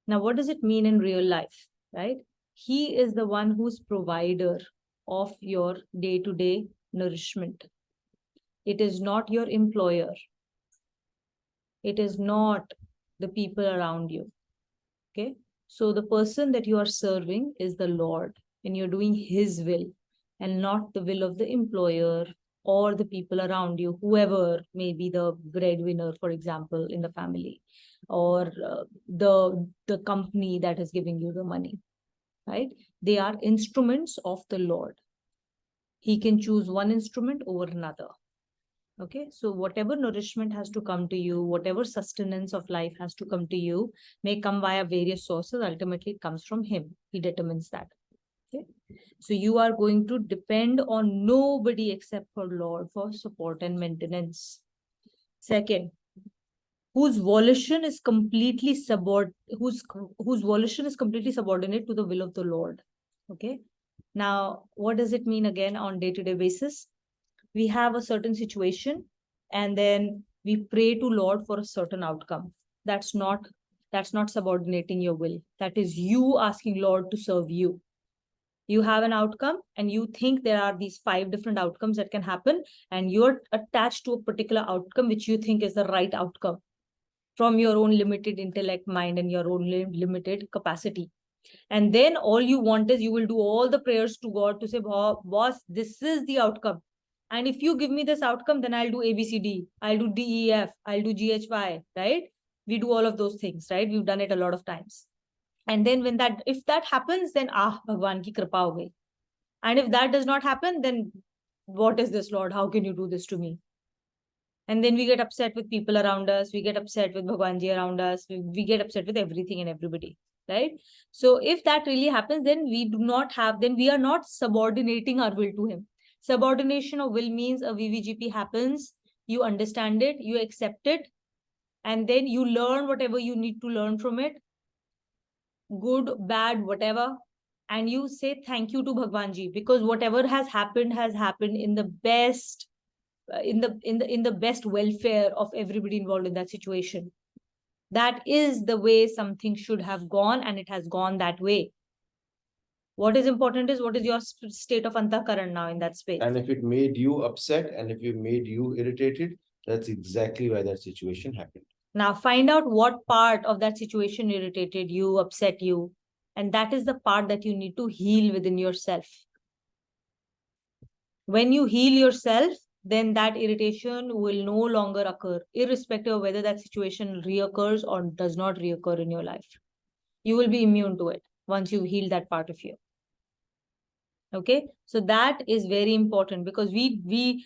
Now, what does it mean in real life, right? He is the one who's provider of your day-to-day nourishment. It is not your employer. It is not the people around you. Okay. So the person that you are serving is the Lord, and you're doing his will and not the will of the employer or the people around you, whoever may be the breadwinner, for example, in the family, or the company that is giving you the money, right? They are instruments of the Lord. He can choose one instrument over another. Okay, so whatever nourishment has to come to you, whatever sustenance of life has to come to you, may come via various sources. Ultimately, it comes from Him. He determines that. Okay, so you are going to depend on nobody except for Lord for support and maintenance. Second, whose volition is completely whose volition is completely subordinate to the will of the Lord. Okay, now what does it mean again on day-to-day basis? We have a certain situation and then we pray to Lord for a certain outcome. That's not subordinating your will. That is you asking Lord to serve you. You have an outcome and you think there are these 5 different outcomes that can happen, and you're attached to a particular outcome which you think is the right outcome from your own limited intellect, mind, and your own limited capacity. And then all you want is you will do all the prayers to God to say, boss, this is the outcome. And if you give me this outcome, then I'll do ABCD, I'll do DEF, I'll do GHY, right? We do all of those things, right? We've done it a lot of times. And then if that happens, then Bhagwan ki kripa ho gayi. And if that does not happen, then what is this, Lord? How can you do this to me? And then we get upset with people around us. We get upset with Bhagwanji around us. We get upset with everything and everybody, right? So if that really happens, then we are not subordinating our will to Him. Subordination of will means a VVGP happens, you understand it, you accept it, and then you learn whatever you need to learn from it, good, bad, whatever, and you say thank you to Bhagwanji, because whatever has happened in the best in the best welfare of everybody involved in that situation. That is the way something should have gone, and it has gone that way. What is important is what is your state of antakaran now in that space. And if it made you upset and if it made you irritated, that's exactly why that situation happened. Now find out what part of that situation irritated you, upset you, and that is the part that you need to heal within yourself. When you heal yourself, then that irritation will no longer occur, irrespective of whether that situation reoccurs or does not reoccur in your life. You will be immune to it once you heal that part of you. Okay, so that is very important, because we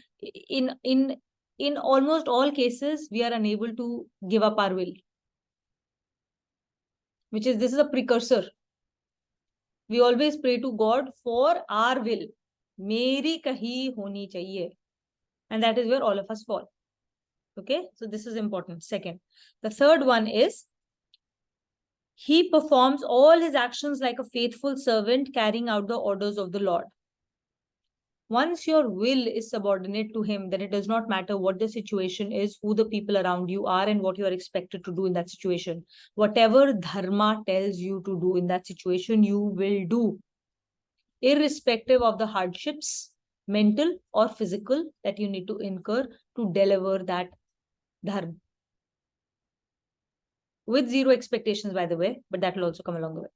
in almost all cases we are unable to give up our will, this is a precursor. We always pray to God for our will. Meri kahi honi chahiye. And that is where all of us fall. Okay, so this is important. Second, the third one is he performs all his actions like a faithful servant carrying out the orders of the Lord. Once your will is subordinate to Him, then it does not matter what the situation is, who the people around you are, and what you are expected to do in that situation. Whatever dharma tells you to do in that situation, you will do, irrespective of the hardships, mental or physical, that you need to incur to deliver that dharma. With zero expectations, by the way, but that will also come along the way.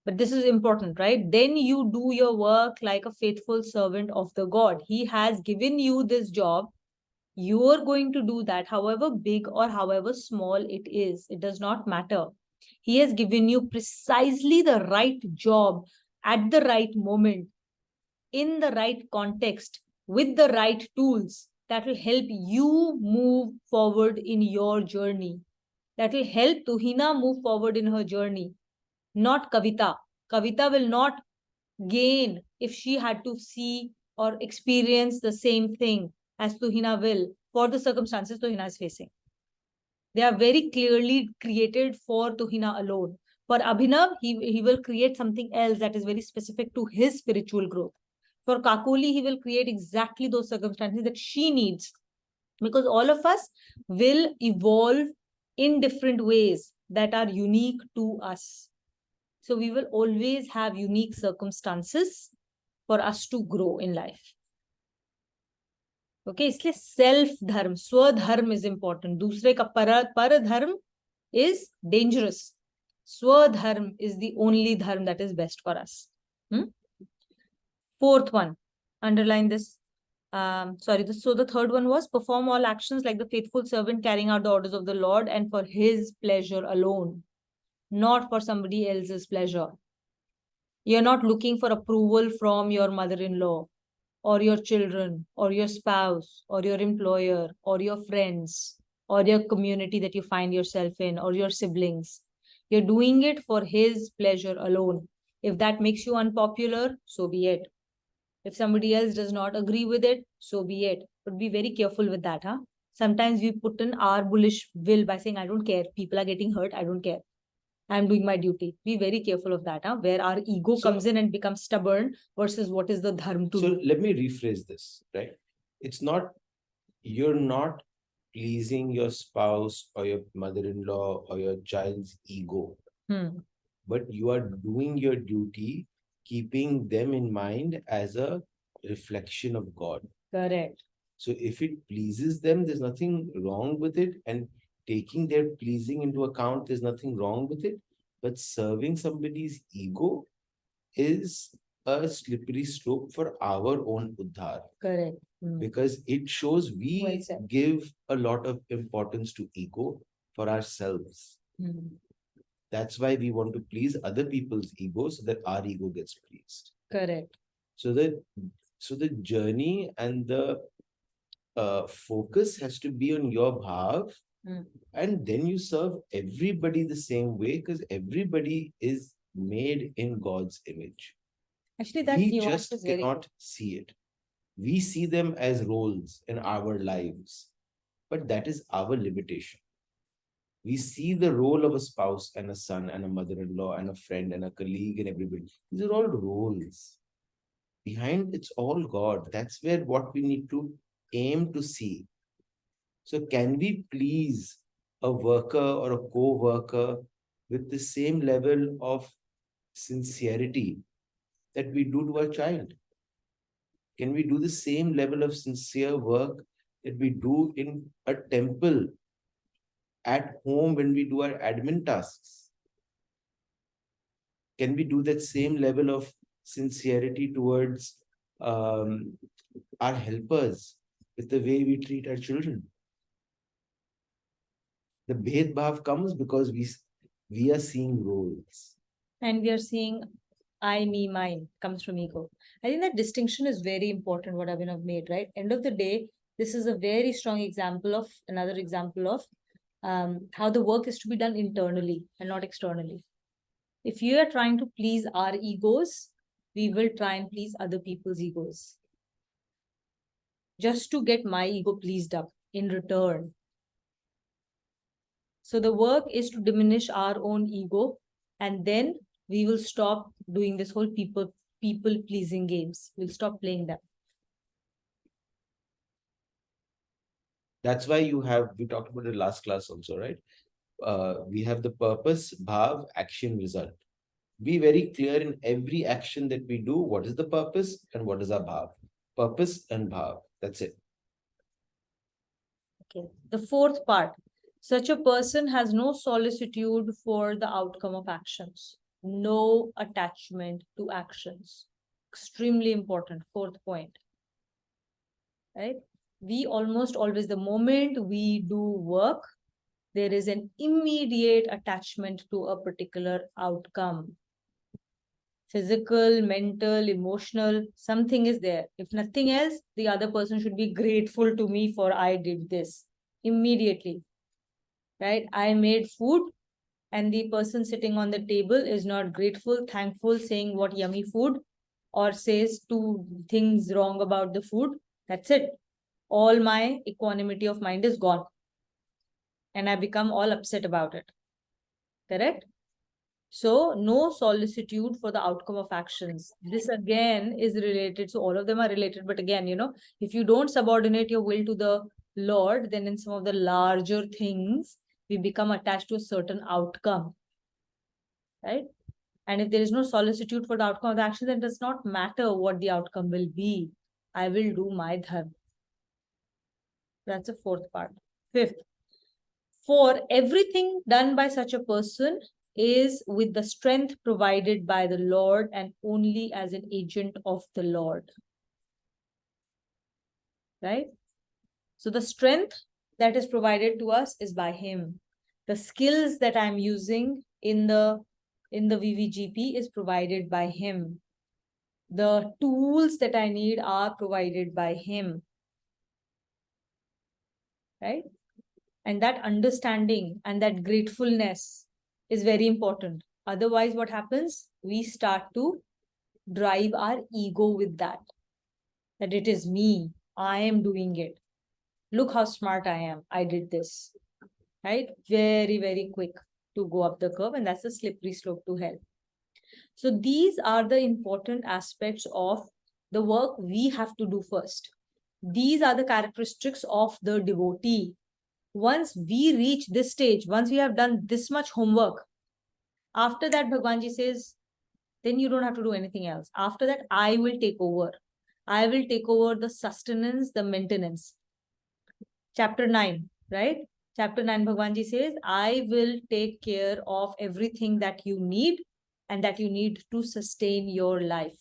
But this is important, right? Then you do your work like a faithful servant of the God. He has given you this job. You are going to do that, however big or however small it is. It does not matter. He has given you precisely the right job at the right moment, in the right context, with the right tools that will help you move forward in your journey. That will help Tuhina move forward in her journey, not Kavita. Kavita will not gain if she had to see or experience the same thing as Tuhina will for the circumstances Tuhina is facing. They are very clearly created for Tuhina alone. For Abhinav, he will create something else that is very specific to his spiritual growth. For Kakuli, he will create exactly those circumstances that she needs. Because all of us will evolve in different ways that are unique to us. So we will always have unique circumstances for us to grow in life. Okay, इसलिए self dharm, swadharm is important. दूसरे का par dharm is dangerous. Swadharm is the only dharm that is best for us. Fourth one, underline this. So the third one was perform all actions like the faithful servant carrying out the orders of the Lord and for his pleasure alone, not for somebody else's pleasure. You're not looking for approval from your mother-in-law or your children or your spouse or your employer or your friends or your community that you find yourself in or your siblings. You're doing it for his pleasure alone. If that makes you unpopular, so be it. If somebody else does not agree with it, so be it. But be very careful with that, huh? Sometimes we put in our bullish will by saying, I don't care. People are getting hurt. I don't care. I'm doing my duty. Be very careful of that, huh? Where our ego So- comes in and becomes stubborn versus what is the dharma to So do. let me rephrase this, right? It's not, you're not pleasing your spouse or your mother-in-law or your child's ego, Hmm. but you are doing your duty, keeping them in mind as a reflection of God. Correct. So if it pleases them, there's nothing wrong with it. And taking their pleasing into account, there's nothing wrong with it. But serving somebody's ego is a slippery slope for our own uddhar, Correct. Hmm. because it shows Well we said. give a lot of importance to ego for ourselves. Hmm. That's why we want to please other people's ego so that our ego gets pleased. Correct. So the journey and the focus has to be on your bhav, Hmm. and then you serve everybody the same way because everybody is made in God's image. Actually, that We nuance just is very cannot see it. We see them as roles in our lives, but that is our limitation. We see the role of a spouse and a son and a mother-in-law and a friend and a colleague and everybody. These are all roles. Behind it's all God. That's where what we need to aim to see. So can we please a worker or a co-worker with the same level of sincerity that we do to our child? Can we do the same level of sincere work that we do in a temple at home when we do our admin tasks? Can we do that same level of sincerity towards our helpers with the way we treat our children? The Bhed Bhav comes because we are seeing roles. and we are seeing I, me, mine comes from ego. I think that distinction is very important, what Abhinav made, right? End of the day, this is a very strong example of another example of how the work is to be done internally and not externally. If you are trying to please our egos, we will try and please other people's egos. Just to get my ego pleased up in return. So the work is to diminish our own ego, and then we will stop doing this whole people pleasing games. We'll stop playing them. That's why we talked about it last class also, right? We have the purpose, bhav, action, result. Be very clear in every action that we do. What is the purpose and what is our bhav? Purpose and bhav. That's it. Okay. The fourth part. Such a person has no solicitude for the outcome of actions. No attachment to actions. Extremely important. Fourth point. Right? We almost always, the moment we do work, there is an immediate attachment to a particular outcome. Physical, mental, emotional, something is there. If nothing else, the other person should be grateful to me for I did this immediately. Right? I made food and the person sitting on the table is not grateful, thankful, saying what yummy food, or says two things wrong about the food. That's it. All my equanimity of mind is gone. And I become all upset about it. Correct? So no solicitude for the outcome of actions. This again is related. So all of them are related. But again, if you don't subordinate your will to the Lord, then in some of the larger things, we become attached to a certain outcome. Right? And if there is no solicitude for the outcome of the action, then it does not matter what the outcome will be. I will do my dharma. That's the fourth part. Fifth, for everything done by such a person is with the strength provided by the Lord and only as an agent of the Lord. right? So the strength that is provided to us is by him. The skills that I'm using in the VVGP is provided by him. The tools that I need are provided by him, right? And that understanding and that gratefulness is very important. Otherwise, what happens? We start to drive our ego with that it is me, I am doing it. Look how smart I am. I did this, right? Very, very quick to go up the curve, and that's a slippery slope to hell. So these are the important aspects of the work we have to do first. These are the characteristics of the devotee. Once we reach this stage, once we have done this much homework, after that, Bhagwanji says, then you don't have to do anything else. After that, I will take over. I will take over the sustenance, the maintenance. Chapter 9, right? Chapter 9, Bhagwanji says, I will take care of everything that you need and that you need to sustain your life.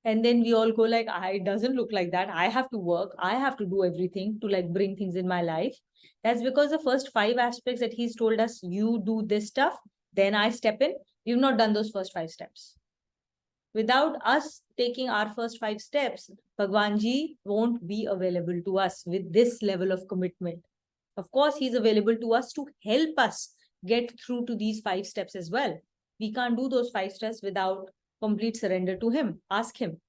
And then we all go like, it doesn't look like that. I have to work. I have to do everything to like bring things in my life. That's because the first 5 aspects that he's told us, you do this stuff, then I step in. We've not done those first 5 steps. Without us taking our first 5 steps, Bhagwanji won't be available to us with this level of commitment. Of course, he's available to us to help us get through to these 5 steps as well. We can't do those 5 steps without complete surrender to him. Ask him.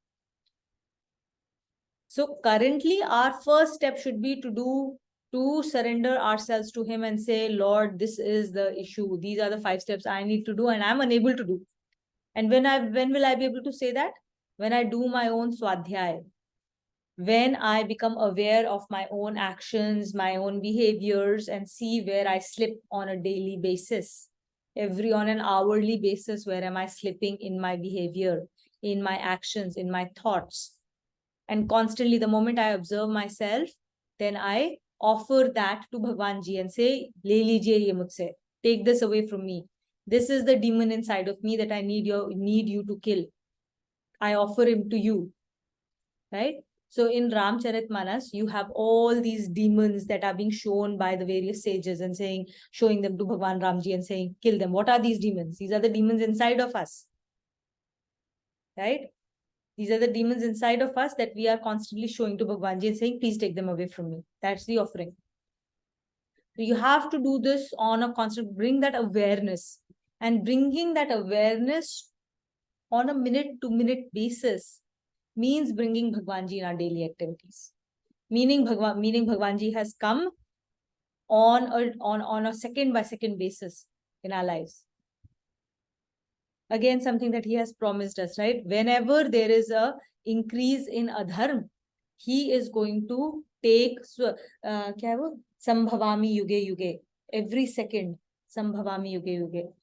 So currently, our first step should be to surrender ourselves to him and say, Lord, this is the issue. These are the 5 steps I need to do and I'm unable to do. And when will I be able to say that? When I do my own swadhyay. When I become aware of my own actions, my own behaviors, and see where I slip on a daily basis. On an hourly basis, where am I slipping in my behavior, in my actions, in my thoughts? And constantly, the moment I observe myself, then I offer that to Bhagwanji and say, Le lijiye ye mujhse. Take this away from me. This is the demon inside of me that I need you to kill. I offer him to you, right? So in Ramcharitmanas, you have all these demons that are being shown by the various sages and showing them to Bhagwan Ramji and saying, kill them. What are these demons? These are the demons inside of us, right? These are the demons inside of us that we are constantly showing to Bhagwanji and saying, please take them away from me. That's the offering. So you have to do this on a constant, bring that awareness, and bringing that awareness on a minute-to-minute basis means bringing Bhagwanji in our daily activities. Meaning Bhagwanji has come on a second-by-second basis in our lives. Again, something that he has promised us, right? Whenever there is a increase in adharm, he is going to take Sambhavami Yuge Yuge. Every second, Sambhavami Yuge Yuge.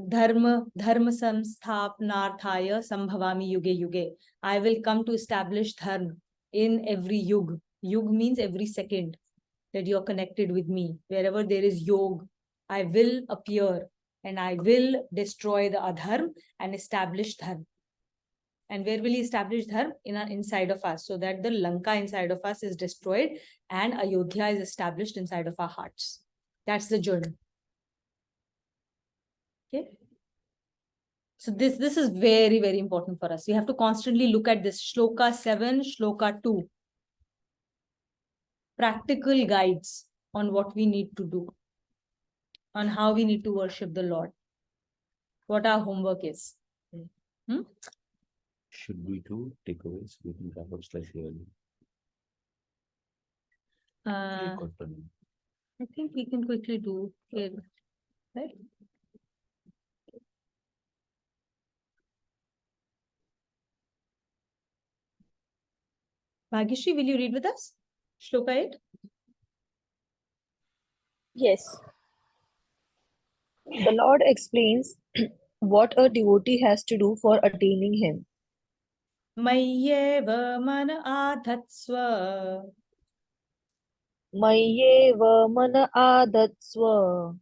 Dharma samsthapnarthaya Sambhavami Yuge Yuge. I will come to establish dharma in every yug. Yug means every second that you're connected with me. Wherever there is yog, I will appear and I will destroy the adharm and establish dharma. And where will he establish dharma? Inside of us, so that the Lanka inside of us is destroyed and Ayodhya is established inside of our hearts. That's the journey. Okay. So this is very, very important for us. We have to constantly look at this. Shloka 7, Shloka 2. Practical guides on what we need to do, on how we need to worship the Lord, what our homework is. Should we do takeaways? We can wrap up slightly early. I think we can quickly do it, right? Bhagyashree, will you read with us? Shloka 8. Yes. The Lord explains what a devotee has to do for attaining Him. Mayyeva mana adhatsva. Mayyeva mana adatsva.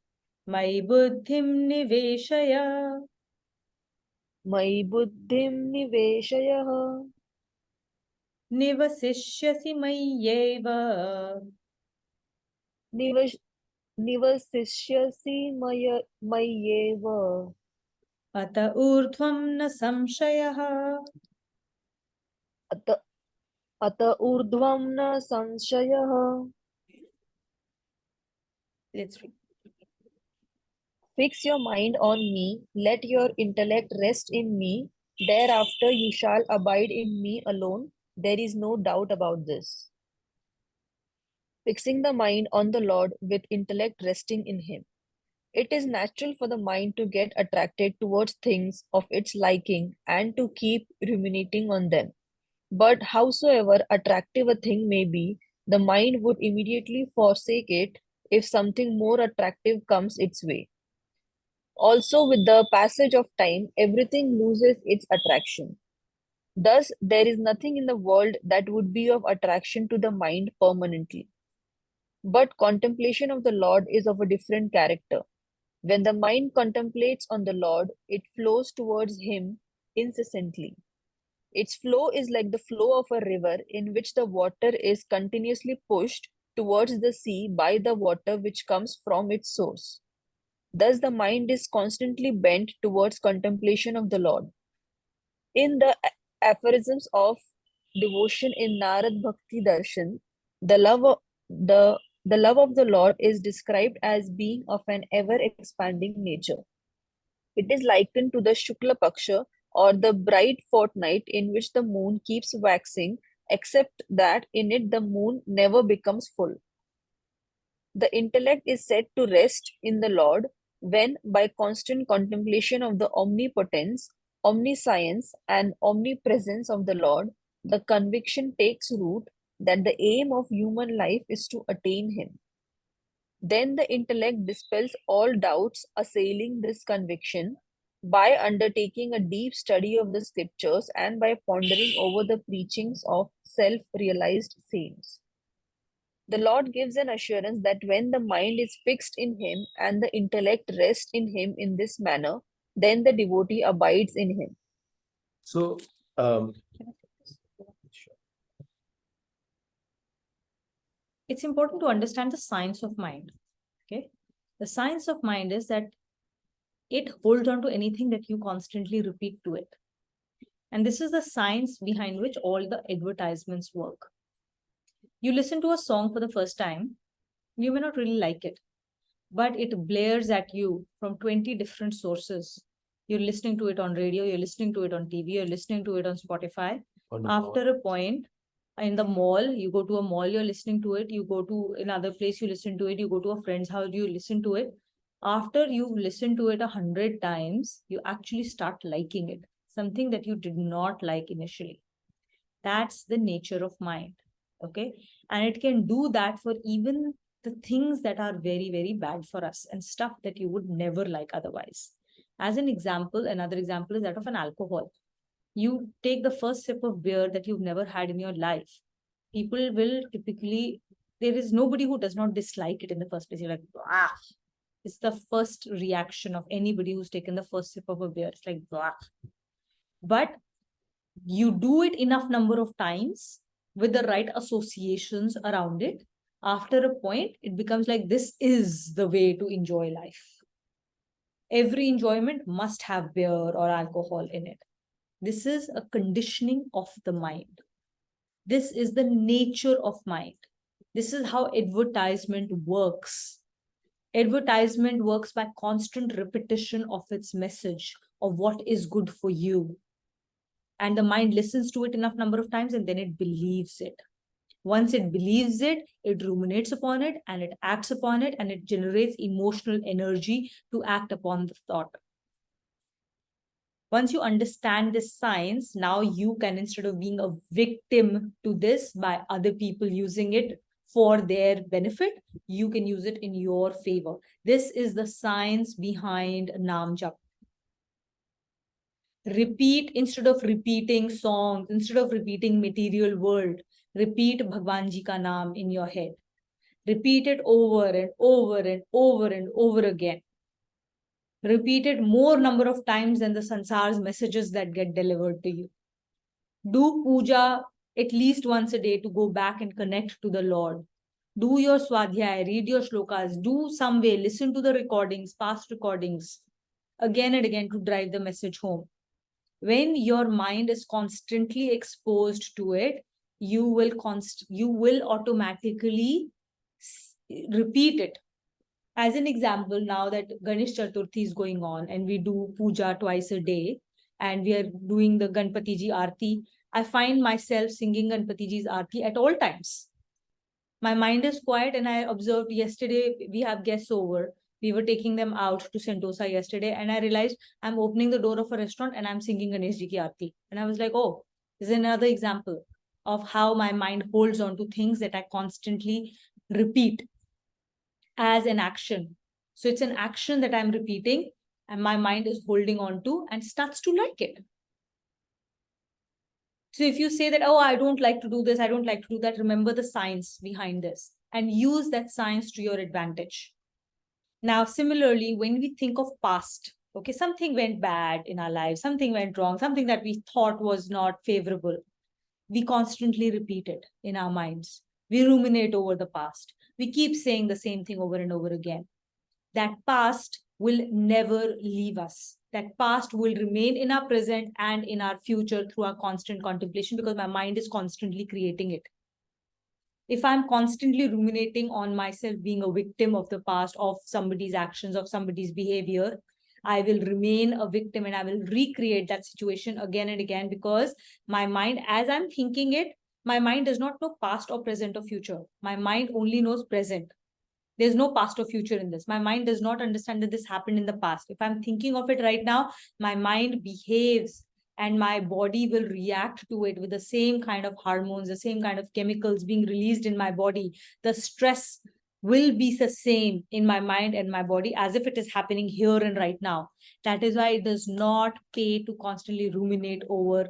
Mayi buddhim niveshaya. Mayi buddhim niveshayah. Nivasishyasi mayyeva. Nivash Nivasishyasi Mayyeva. Ata urdhvam na samshayah. Ata Ata Urdhvam na Sanshayah. Let's read. Fix your mind on me, let your intellect rest in me. Thereafter you shall abide in me alone. There is no doubt about this. Fixing the mind on the Lord with intellect resting in Him. It is natural for the mind to get attracted towards things of its liking and to keep ruminating on them. But howsoever attractive a thing may be, the mind would immediately forsake it if something more attractive comes its way. Also, with the passage of time, everything loses its attraction. Thus, there is nothing in the world that would be of attraction to the mind permanently. But contemplation of the Lord is of a different character. When the mind contemplates on the Lord, it flows towards Him incessantly. Its flow is like the flow of a river in which the water is continuously pushed towards the sea by the water which comes from its source. Thus, the mind is constantly bent towards contemplation of the Lord. In the aphorisms of devotion in Narad Bhakti Darshan, the love of the love of the Lord is described as being of an ever expanding nature. It is likened to the Shukla Paksha or the bright fortnight in which the moon keeps waxing, except that in it the moon never becomes full. The intellect is said to rest in the Lord when, by constant contemplation of the omnipotence, omniscience, and omnipresence of the Lord, the conviction takes root that the aim of human life is to attain Him. Then the intellect dispels all doubts assailing this conviction by undertaking a deep study of the scriptures and by pondering over the preachings of self realized saints. The Lord gives an assurance that when the mind is fixed in Him and the intellect rests in Him in this manner, then the devotee abides in Him. So, It's important to understand the science of mind. Okay. The science of mind is that it holds on to anything that you constantly repeat to it. And this is the science behind which all the advertisements work. You listen to a song for the first time, you may not really like it, but it blares at you from 20 different sources. You're listening to it on radio, you're listening to it on TV, you're listening to it on Spotify. After a point, in the mall, you go to a mall, you're listening to it, you go to another place, you listen to it, you go to a friend's house, you listen to it. After you've listened to it 100 times, you actually start liking it, something that you did not like initially. That's the nature of mind. Okay. And it can do that for even the things that are very, very bad for us and stuff that you would never like otherwise. As an example, another example is that of an alcohol. You take the first sip of beer that you've never had in your life. People will typically, there is nobody who does not dislike it in the first place. You're like, ah, it's the first reaction of anybody who's taken the first sip of a beer. It's like, blah. But you do it enough number of times with the right associations around it. After a point, it becomes like, this is the way to enjoy life. Every enjoyment must have beer or alcohol in it. This is a conditioning of the mind. This is the nature of mind. This is how advertisement works. Advertisement works by constant repetition of its message of what is good for you. And the mind listens to it enough number of times and then it believes it. Once it believes it, it ruminates upon it and it acts upon it and it generates emotional energy to act upon the thought. Once you understand this science, now you can, instead of being a victim to this by other people using it for their benefit, you can use it in your favor. This is the science behind Naam Jap. Repeat, instead of repeating songs, instead of repeating material world, repeat Bhagwan Ji ka naam in your head. Repeat it over and over and over and over again. Repeat it more number of times than the sansar's messages that get delivered to you. Do puja at least once a day to go back and connect to the Lord. Do your swadhyaya, read your shlokas, do some way, listen to the recordings, past recordings, again and again to drive the message home. When your mind is constantly exposed to it, you will automatically repeat it. As an example, now that Ganesh Chaturthi is going on and we do puja twice a day and we are doing the Ganpati Ji Aarti, I find myself singing Ganpati Ji's Aarti at all times. My mind is quiet, and I observed yesterday we have guests over. We were taking them out to Sentosa yesterday, and I realized I'm opening the door of a restaurant and I'm singing Ganesh Ji ki Aarti. And I was like, oh, this is another example of how my mind holds on to things that I constantly repeat as an action. So it's an action that I'm repeating and my mind is holding on to and starts to like it. So if you say that, oh, I don't like to do this, I don't like to do that, remember the science behind this and use that science to your advantage. Now, similarly, when we think of past, okay, something went bad in our lives, something went wrong, something that we thought was not favorable, we constantly repeat it in our minds. We ruminate over the past. We keep saying the same thing over and over again. That past will never leave us. That past will remain in our present and in our future through our constant contemplation, because my mind is constantly creating it. If I'm constantly ruminating on myself being a victim of the past, of somebody's actions, of somebody's behavior, I will remain a victim and I will recreate that situation again and again, because my mind, as I'm thinking it, my mind does not know past or present or future. My mind only knows present. There's no past or future in this. My mind does not understand that this happened in the past. If I'm thinking of it right now, my mind behaves and my body will react to it with the same kind of hormones, the same kind of chemicals being released in my body. The stress will be the same in my mind and my body as if it is happening here and right now. That is why it does not pay to constantly ruminate over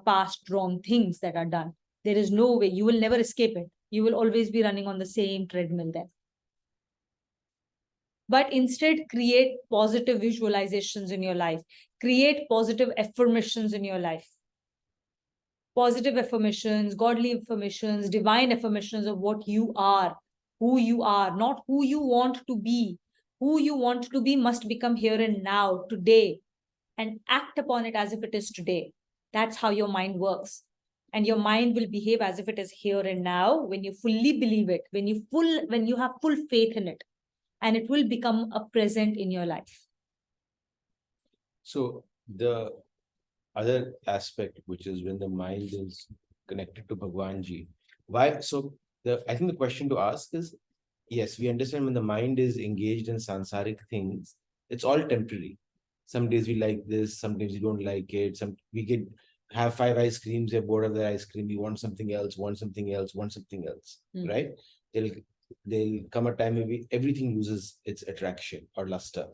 past wrong things that are done. There is no way. You will never escape it. You will always be running on the same treadmill then. But instead, create positive visualizations in your life. Create positive affirmations in your life. Positive affirmations, godly affirmations, divine affirmations of what you are, who you are, not who you want to be. Who you want to be must become here and now, today, and act upon it as if it is today. That's how your mind works. And your mind will behave as if it is here and now when you fully believe it, when you have full faith in it. And it will become a present in your life. So the other aspect, which is when the mind is connected to Bhagwanji, why? So I think the question to ask is, yes, we understand when the mind is engaged in sansaric things, it's all temporary. Some days we like this, sometimes we don't like it. We can have 5 ice creams, we're bored of the ice cream, we want something else, want something else, want something else, right? There'll come a time where everything loses its attraction or luster.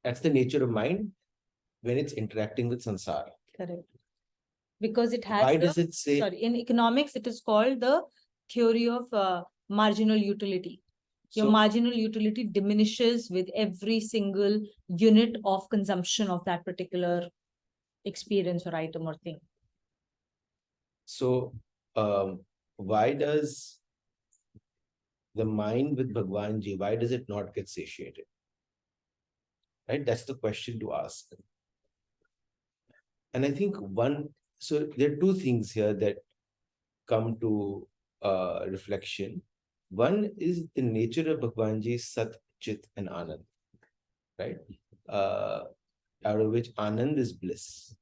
That's the nature of mind when it's interacting with samsara. Correct. Because it has. Why does it say? Sorry, in economics, it is called the theory of marginal utility. Your marginal utility diminishes with every single unit of consumption of that particular experience or item or thing. So, why does the mind with Bhagwanji, why does it not get satiated? Right? That's the question to ask. And I think so there are two things here that come to reflection. One is the nature of Bhagwanji, Sat, Chit, and Anand, right? Out of which Anand is bliss.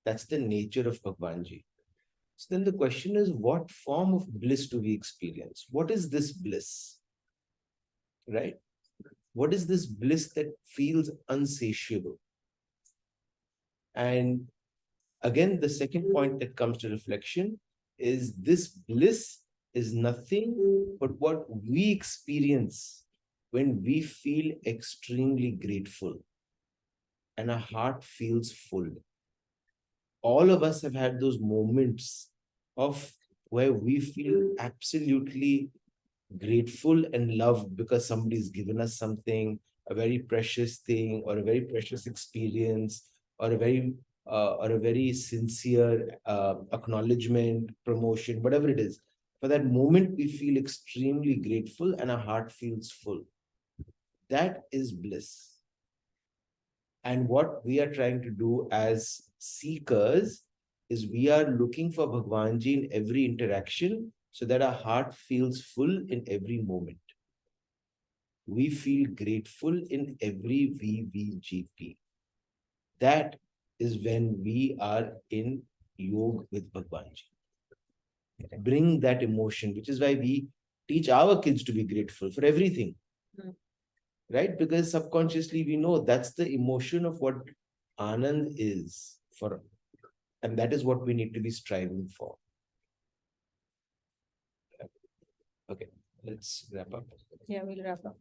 That's the nature of Bhagwanji. So then the question is, what form of bliss do we experience? What is this bliss? Right? What is this bliss that feels unsatiable? And again, the second point that comes to reflection is this bliss is nothing but what we experience when we feel extremely grateful and our heart feels full. All of us have had those moments of where we feel absolutely grateful and loved because somebody's given us something, a very precious thing or a very precious experience or a very or a very sincere acknowledgement, promotion, whatever it is. For that moment, we feel extremely grateful and our heart feels full. That is bliss. And what we are trying to do as seekers is we are looking for Bhagwanji in every interaction so that our heart feels full in every moment. We feel grateful in every VVGP. That is when we are in yoga with Bhagwanji. Bring that emotion, which is why we teach our kids to be grateful for everything. Right? Because subconsciously we know that's the emotion of what Anand is for, and that is what we need to be striving for. Okay, let's wrap up. Yeah, we'll wrap up.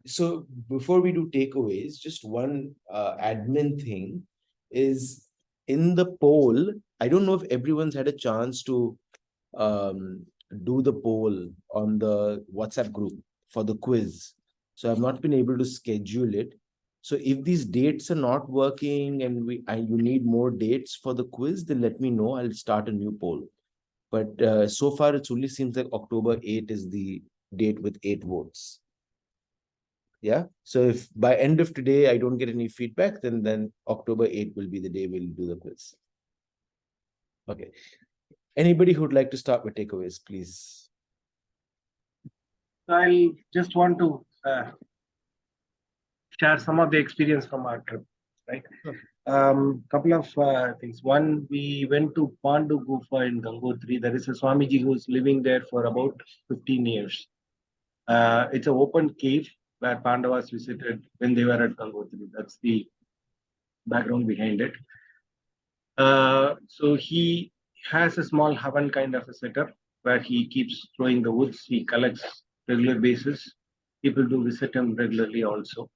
So before we do takeaways, just one admin thing is in the poll. I don't know if everyone's had a chance to do the poll on the WhatsApp group for the quiz. So I've not been able to schedule it. So if these dates are not working and you need more dates for the quiz, then let me know. I'll start a new poll. But so far, it only seems like October 8 is the date with 8 votes. Yeah. So if by end of today I don't get any feedback, then October 8 will be the day we'll do the quiz. Okay. Anybody who'd like to start with takeaways, please. I just want to share some of the experience from our trip, right? Couple of things. One, we went to Pandu Gufa in Gangotri. There is a Swamiji who's living there for about 15 years. It's an open cave where Pandavas visited when they were at Gangotri. That's the background behind it. So he has a small havan kind of a setup where he keeps throwing the woods. He collects regular basis. People do visit him regularly also.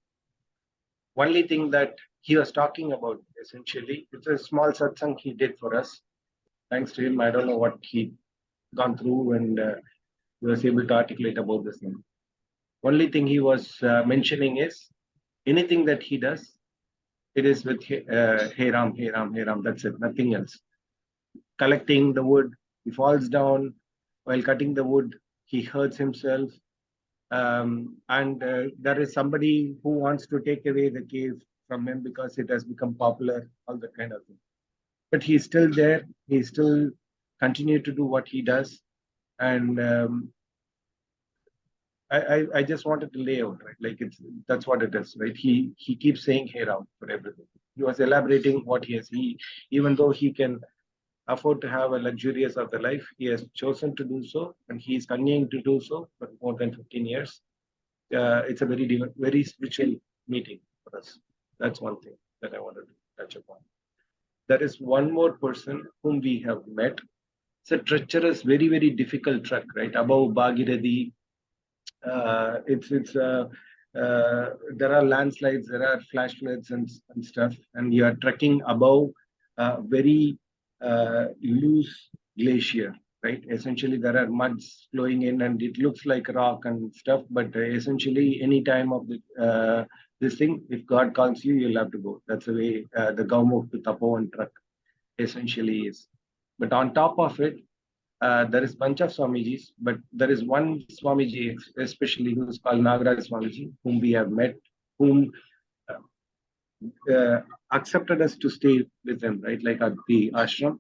Only thing that he was talking about essentially, it's a small satsang he did for us. Thanks to him, I don't know what he gone through and he was able to articulate about this thing. Only thing he was mentioning is anything that he does, it is with Hey Ram, Hey Ram, Hey Ram. That's it, nothing else. Collecting the wood, he falls down while cutting the wood, he hurts himself. And there is somebody who wants to take away the cave from him because it has become popular, all that kind of thing. But he's still there. He still continue to do what he does. And I just wanted to lay out, right? Like that's what it is, right? He keeps saying hey Ram for everything. He was elaborating what he has. Even though he can afford to have a luxurious of the life, he has chosen to do so, and he is continuing to do so for more than 15 years. It's a very spiritual meeting for us. That's one thing that I wanted to touch upon. There is one more person whom we have met. It's a treacherous, very, very difficult trek, right? Above Bhagirathi. There are landslides, there are flash floods and stuff, and you are trekking above very loose glacier, right? Essentially, there are muds flowing in, and it looks like rock and stuff. But essentially, any time of this thing, if God calls you, you'll have to go. That's the way the Gaumukh to Tapovan trek essentially is. But on top of it, there is bunch of Swamijis, but there is one Swamiji especially who is called Nagaraj Swamiji, whom we have met, whom accepted us to stay with them, right? Like at the ashram.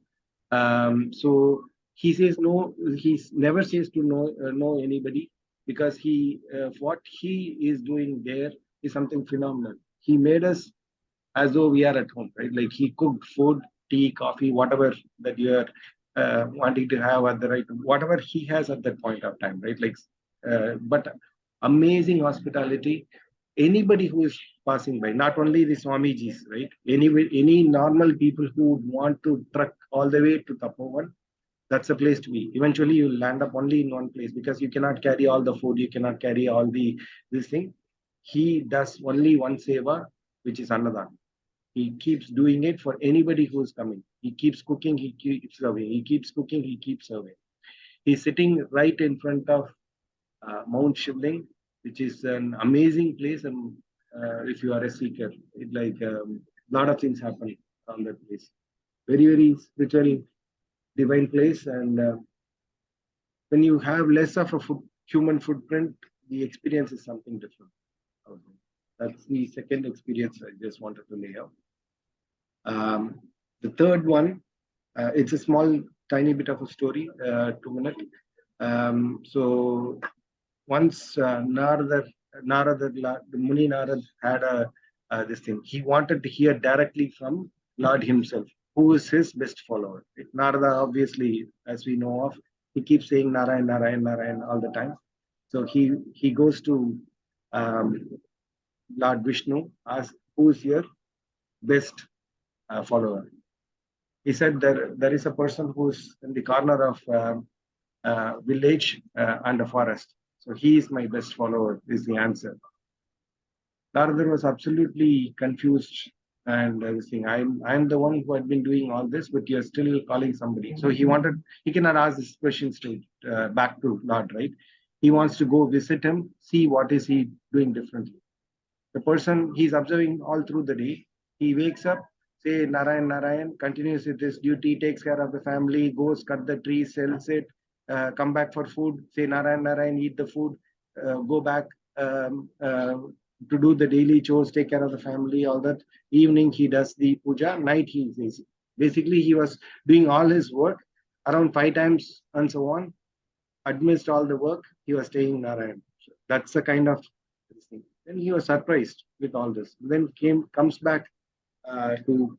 So he says no, he never says to know anybody because what he is doing there is something phenomenal. He made us as though we are at home, right? Like he cooked food, tea, coffee, whatever that you are wanting to have at the right, whatever he has at that point of time, right? Like, but amazing hospitality. Anybody who is passing by, not only the Swamijis, right? Any normal people who would want to trek all the way to Tapovan, that's a place to be. Eventually, you'll land up only in one place because you cannot carry all the food, you cannot carry all this thing. He does only one seva, which is Annadan. He keeps doing it for anybody who's coming. He keeps cooking, he keeps serving. He keeps cooking, he keeps serving. He's sitting right in front of Mount Shivling, which is an amazing place. And if you are a seeker, lot of things happen around that place. Very, very spiritual, divine place. And when you have less of a human footprint, the experience is something different. That's the second experience I just wanted to lay out. The third one, it's a small, tiny bit of a story, 2 minutes. So once Narada, the Muni Narad had this thing. He wanted to hear directly from Lord himself, who is his best follower. Narada, obviously, as we know of, he keeps saying Narayan, Narayan, Narayan all the time. So he goes to Lord Vishnu, asks, who is your best follower? He said there is a person who's in the corner of village and a forest. So he is my best follower, is the answer. Narada was absolutely confused and saying, I'm the one who had been doing all this, but you're still calling somebody. So he cannot ask these questions back to Lord, right? He wants to go visit him, see what is he doing differently. The person he's observing all through the day, he wakes up, say Narayan, Narayan, continues with his duty, takes care of the family, goes cut the tree, sells it, come back for food, say Narayan, Narayan, eat the food, go back to do the daily chores, take care of the family, all that. Evening he does the puja, night he is basically he was doing all his work around 5 times and so on. Amidst all the work, he was staying Narayan. That's the kind of thing. Then he was surprised with all this. Then comes back to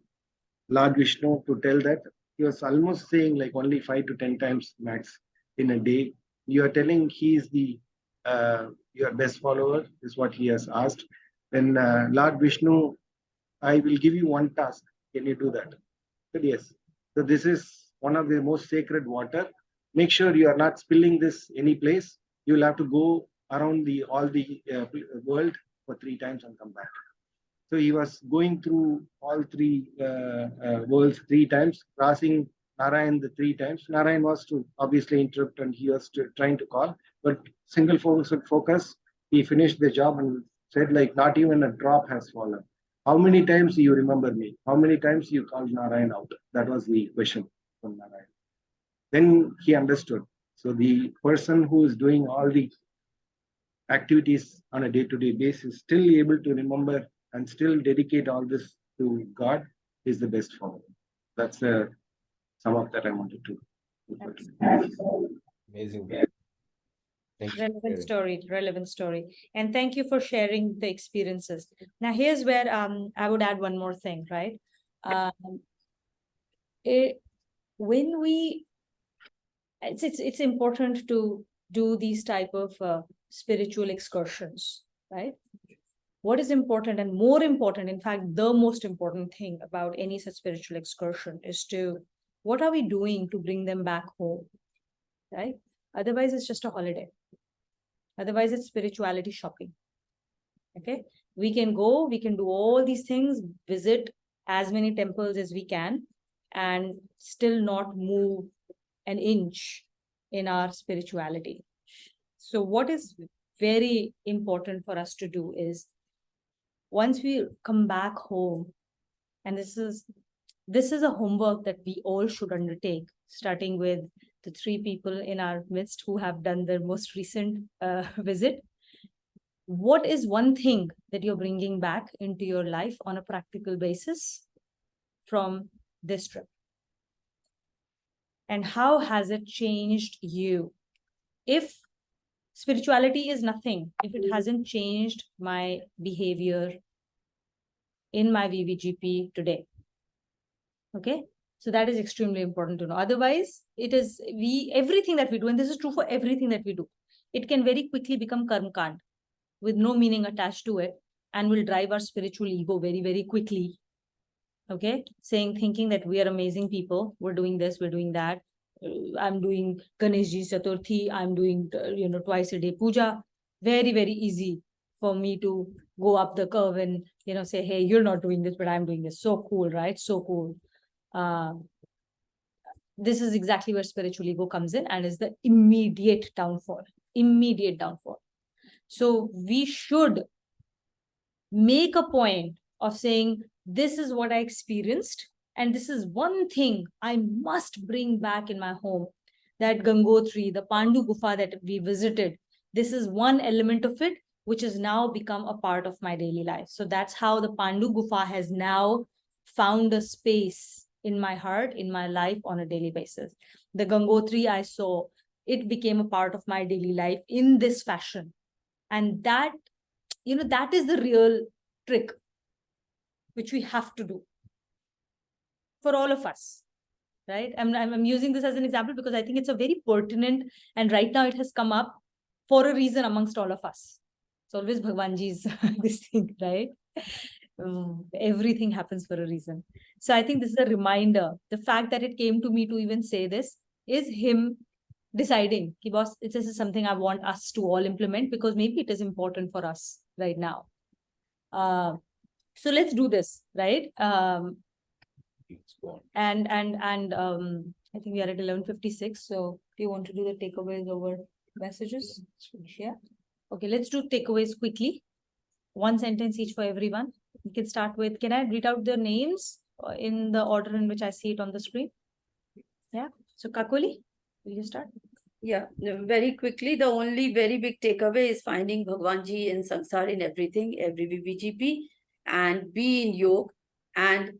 Lord Vishnu to tell that he was almost saying like only 5 to 10 times max in a day. You are telling he is the your best follower, is what he has asked. Then Lord Vishnu, I will give you one task. Can you do that? I said yes. So this is one of the most sacred water. Make sure you are not spilling this any place. You will have to go around all the world for 3 times and come back. So he was going through all 3 worlds 3 times, crossing Narayan the 3 times. Narayan was to obviously interrupt and he was trying to call, but single focus. He finished the job and said like not even a drop has fallen. How many times do you remember me? How many times you called Narayan out? That was the question from Narayan. Then he understood. So the person who is doing all the activities on a day-to-day basis, still able to remember and still dedicate all this to God, is the best follower. That's some of that I wanted to. Amazing. Thank you. Relevant story. And thank you for sharing the experiences. Now, here's where I would add one more thing, right? It's important to do these type of spiritual excursions, right? What is important and more important, in fact, the most important thing about any such spiritual excursion is what are we doing to bring them back home, right? Otherwise, it's just a holiday. Otherwise, it's spirituality shopping. Okay, we can go, we can do all these things, visit as many temples as we can, and still not move an inch in our spirituality. So what is very important for us to do is, once we come back home, and this is a homework that we all should undertake, starting with the 3 people in our midst who have done their most recent visit. What is one thing that you're bringing back into your life on a practical basis from this trip? And how has it changed you? If spirituality is nothing, if it hasn't changed my behavior in my VVGP today, okay? So that is extremely important to know. Otherwise, everything that we do, and this is true for everything that we do, it can very quickly become karmakand with no meaning attached to it, and will drive our spiritual ego very, very quickly. Okay, thinking that we are amazing people, we're doing this, we're doing that. I'm doing Ganeshji Chaturthi, I'm doing twice a day puja. Very, very easy for me to go up the curve and say, hey, you're not doing this, but I'm doing this. So cool, right? So cool. This is exactly where spiritual ego comes in and is the immediate downfall. So we should make a point of saying, this is what I experienced. And this is one thing I must bring back in my home. That Gangotri, the Pandu Gufa that we visited, this is one element of it which has now become a part of my daily life. So that's how the Pandu Gufa has now found a space in my heart, in my life on a daily basis. The Gangotri I saw, it became a part of my daily life in this fashion. And that, that is the real trick which we have to do for all of us, right? I'm using this as an example because I think it's a very pertinent, and right now it has come up for a reason amongst all of us. It's always Bhagwanji's this thing, right? Everything happens for a reason. So I think this is a reminder. The fact that it came to me to even say this is him deciding, boss, this is something I want us to all implement because maybe it is important for us right now. So let's do this, right? And I think we are at 11:56. So do you want to do the takeaways over messages? Yeah. Okay, let's do takeaways quickly. One sentence each for everyone. We can start with, can I read out the names in the order in which I see it on the screen? Yeah. So Kakuli, will you start? Yeah, very quickly, the only very big takeaway is finding Bhagwanji in Sansar in everything, every BBGP, and be in yoga. And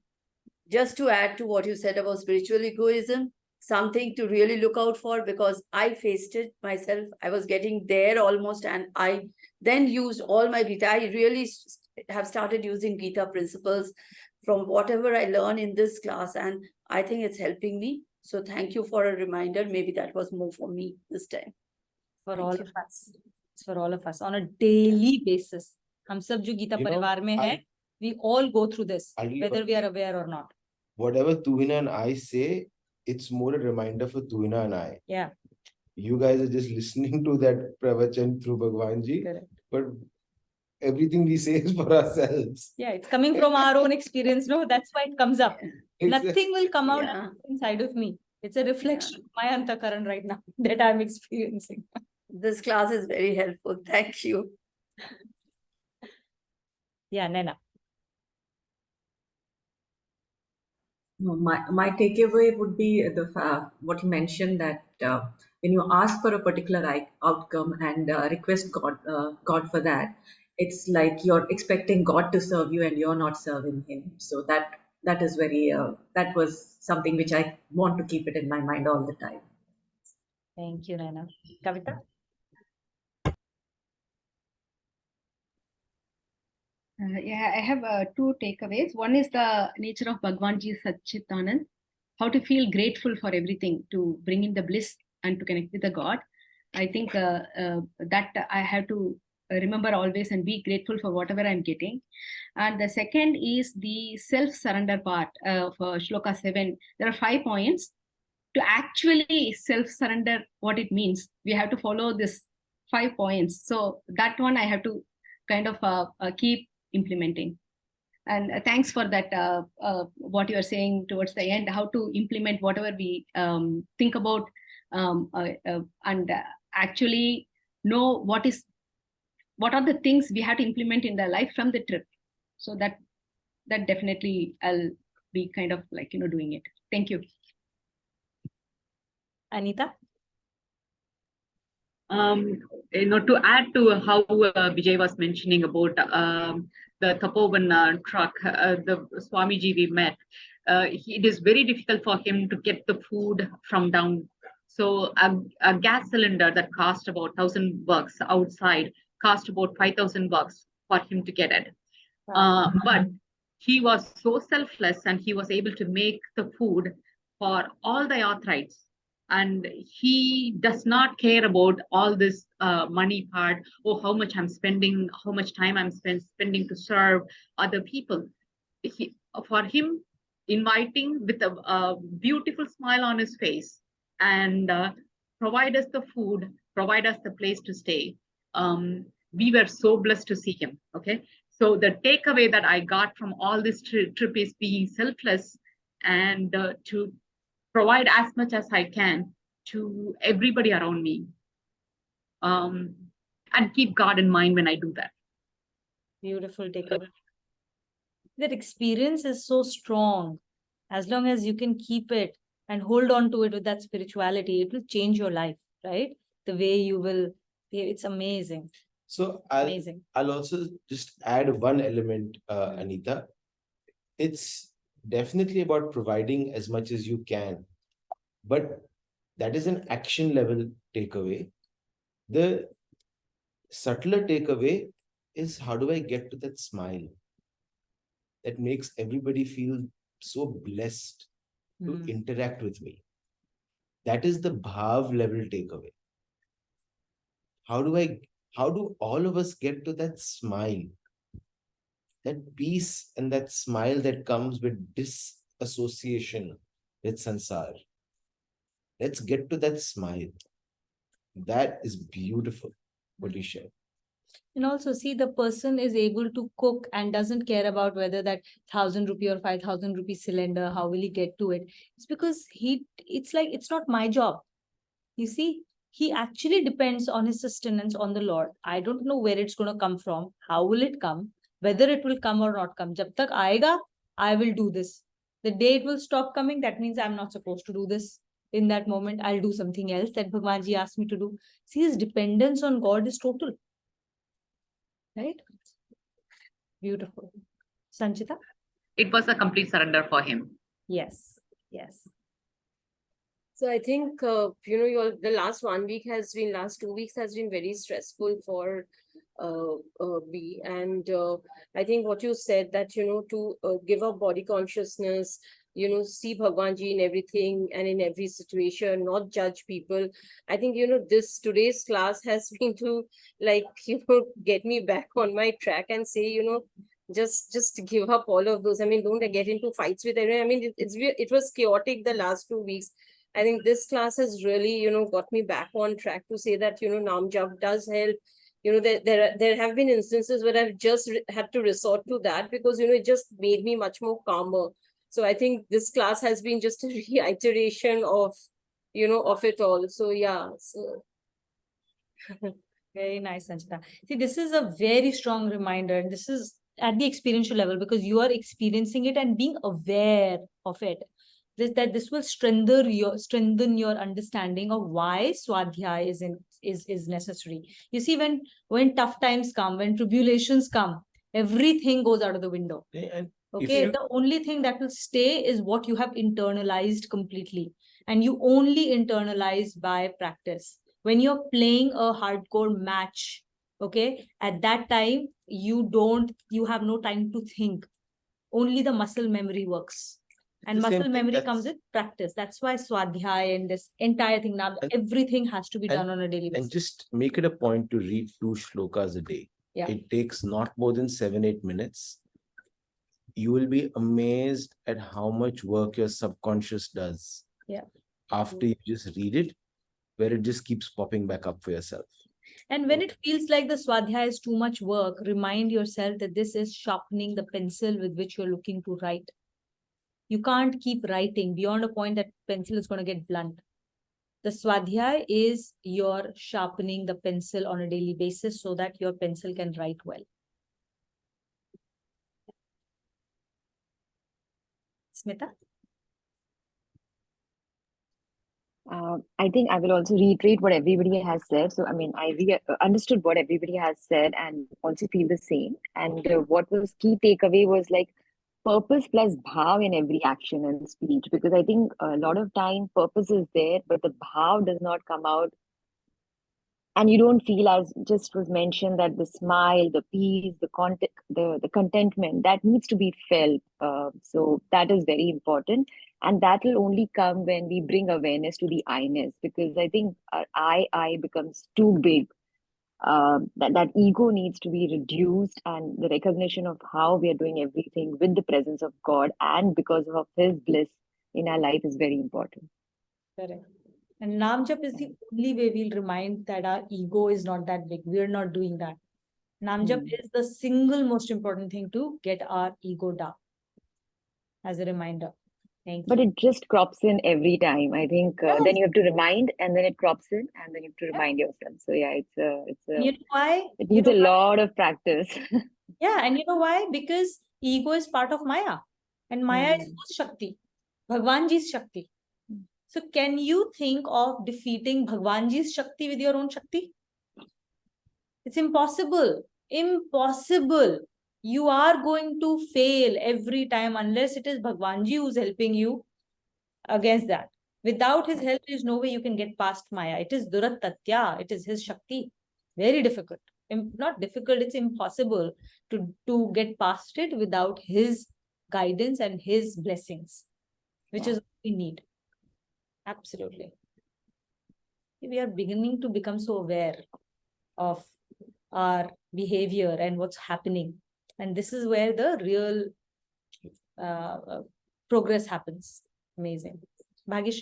just to add to what you said about spiritual egoism, something to really look out for, because I faced it myself. I was getting there almost, and I then used all my Gita. I really have started using Gita principles from whatever I learn in this class, and I think it's helping me. So thank you for a reminder. Maybe that was more for me this time. For Thank all you. of us. It's for all of us on a daily basis. हम सब जो गीता परिवार में हैं, we all go through this, whether we are aware or not. Whatever Tuhina and I say, it's more a reminder for Tuhina and I. Yeah. You guys are just listening to that pravachan through Bhagwanji. Correct. But everything we say is for ourselves. Yeah, it's coming from our own experience. No, that's why it comes up. Nothing will come out Yeah. inside of me. It's a reflection of my antakaran right now that I'm experiencing. This class is very helpful. Thank you. Yeah, Nena. No, my takeaway would be what you mentioned, that when you ask for a particular outcome and request God for that, it's like you're expecting God to serve you and you're not serving Him. So that is very that was something which I want to keep it in my mind all the time. Thank you, Nena. Kavita? Yeah, I have two takeaways. One is the nature of Bhagwanji Satchitanand, how to feel grateful for everything, to bring in the bliss and to connect with the God. I think that I have to remember always and be grateful for whatever I'm getting. And the second is the self-surrender part of Shloka 7. There are 5 points. To actually self-surrender, what it means, we have to follow this 5 points. So that one I have to kind of keep implementing. And thanks for that, what you are saying towards the end, how to implement whatever we think about, and actually know what are the things we have to implement in the life from the trip. So that definitely I'll be kind of like, doing it. Thank you. Anita? To add to how Vijay was mentioning about the Tapovan truck, the Swamiji we met, it is very difficult for him to get the food from down. So a gas cylinder that cost about $1,000 outside cost about $5,000 for him to get it. But he was so selfless and he was able to make the food for all the yatrites. And he does not care about all this money part, or how much I'm spending, how much time I'm spending to serve other people. For him, inviting with a beautiful smile on his face and provide us the food, provide us the place to stay. We were so blessed to see him. Okay. So the takeaway that I got from all this trip is being selfless and to provide as much as I can to everybody around me, and keep God in mind when I do that. Beautiful takeaway. That experience is so strong. As long as you can keep it and hold on to it with that spirituality, it will change your life, right? The way you will, it's amazing. So Amazing. I'll also just add one element, Mm. Anita. It's definitely about providing as much as you can, but that is an action level takeaway. The subtler takeaway is, how do I get to that smile that makes everybody feel so blessed to Mm. interact with me? That is the bhav level takeaway. How do all of us get to that smile, that peace and that smile that comes with disassociation with sansar? Let's get to that smile. That is beautiful, what you shared. And also see, the person is able to cook and doesn't care about whether that 1,000 rupee or 5,000 rupee cylinder, how will he get to it? It's because it's like, it's not my job. You see, he actually depends on his sustenance on the Lord. I don't know where it's going to come from. How will it come? Whether it will come or not come. Jab tak aayega, I will do this. The day it will stop coming, that means I'm not supposed to do this. In that moment, I'll do something else that Bhagwan Ji asked me to do. See, his dependence on God is total. Right? Beautiful. Sanchita? It was a complete surrender for him. Yes. Yes. So I think the last 1 week last 2 weeks has been very stressful for B, and I think what you said, that to give up body consciousness, see Bhagwan Ji in everything and in every situation, not judge people. I think this today's class has been to, like, get me back on my track and say, just give up all of those. I mean, don't get into fights with everyone. I mean, it was chaotic the last 2 weeks. I think this class has really, got me back on track to say that, Nam Jap does help. There have been instances where I've just had to resort to that because, it just made me much more calmer. So I think this class has been just a reiteration of, of it all. So yeah. So Very nice, Sanchita. See, this is a very strong reminder, and this is at the experiential level because you are experiencing it and being aware of it. This will strengthen your understanding of why swadhyaya is necessary. You see, when tough times come, when tribulations come, everything goes out of the window. And Okay, the only thing that will stay is what you have internalized completely, and you only internalize by practice. When you're playing a hardcore match, okay, at that time you have no time to think. Only the muscle memory works. And the same muscle thing, memory comes with practice. That's why swadhyaya and this entire thing, now everything has to be done on a daily basis. And just make it a point to read 2 shlokas a day. Yeah. It takes not more than 7-8 minutes. You will be amazed at how much work your subconscious does. Yeah. After you just read it, where it just keeps popping back up for yourself. And when it feels like the swadhyaya is too much work, remind yourself that this is sharpening the pencil with which you're looking to write. You can't keep writing beyond a point that pencil is going to get blunt. The swadhyaya is your sharpening the pencil on a daily basis so that your pencil can write well. Smita? I think I will also reiterate what everybody has said. So, I mean, I understood what everybody has said and also feel the same. And what was key takeaway was like purpose plus bhav in every action and speech. Because I think a lot of time purpose is there, but the bhav does not come out. And you don't feel, as just was mentioned, that the smile, the peace, the contentment that needs to be felt. So that is very important, and that will only come when we bring awareness to the I-ness, because I think our I becomes too big. That ego needs to be reduced, and the recognition of how we are doing everything with the presence of God and because of His bliss in our life is very important. Correct. And Nam Jap is the only way we'll remind that our ego is not that big. We're not doing that. Nam Jap is the single most important thing to get our ego down. As a reminder. Thank you. But it just crops in every time. I think then you have to remind, and then it crops in, and then you have to remind yourself. So yeah, you know why? It needs a lot of practice. Yeah, and you know why? Because Ego is part of Maya, and Maya is whose Shakti? Bhagwan Ji's Shakti. So can you think of defeating Bhagwan Ji's Shakti with your own Shakti? It's impossible. Impossible. You are going to fail every time unless it is Bhagwan Ji who's helping you against that. Without his help, there is no way you can get past Maya. It is Durat Tatya. It is his Shakti. Very difficult. Not difficult, it's impossible to get past it without his guidance and his blessings, which is what we need. Absolutely. We are beginning to become so aware of our behavior and what's happening. And this is where the real progress happens. Amazing. Bhagish.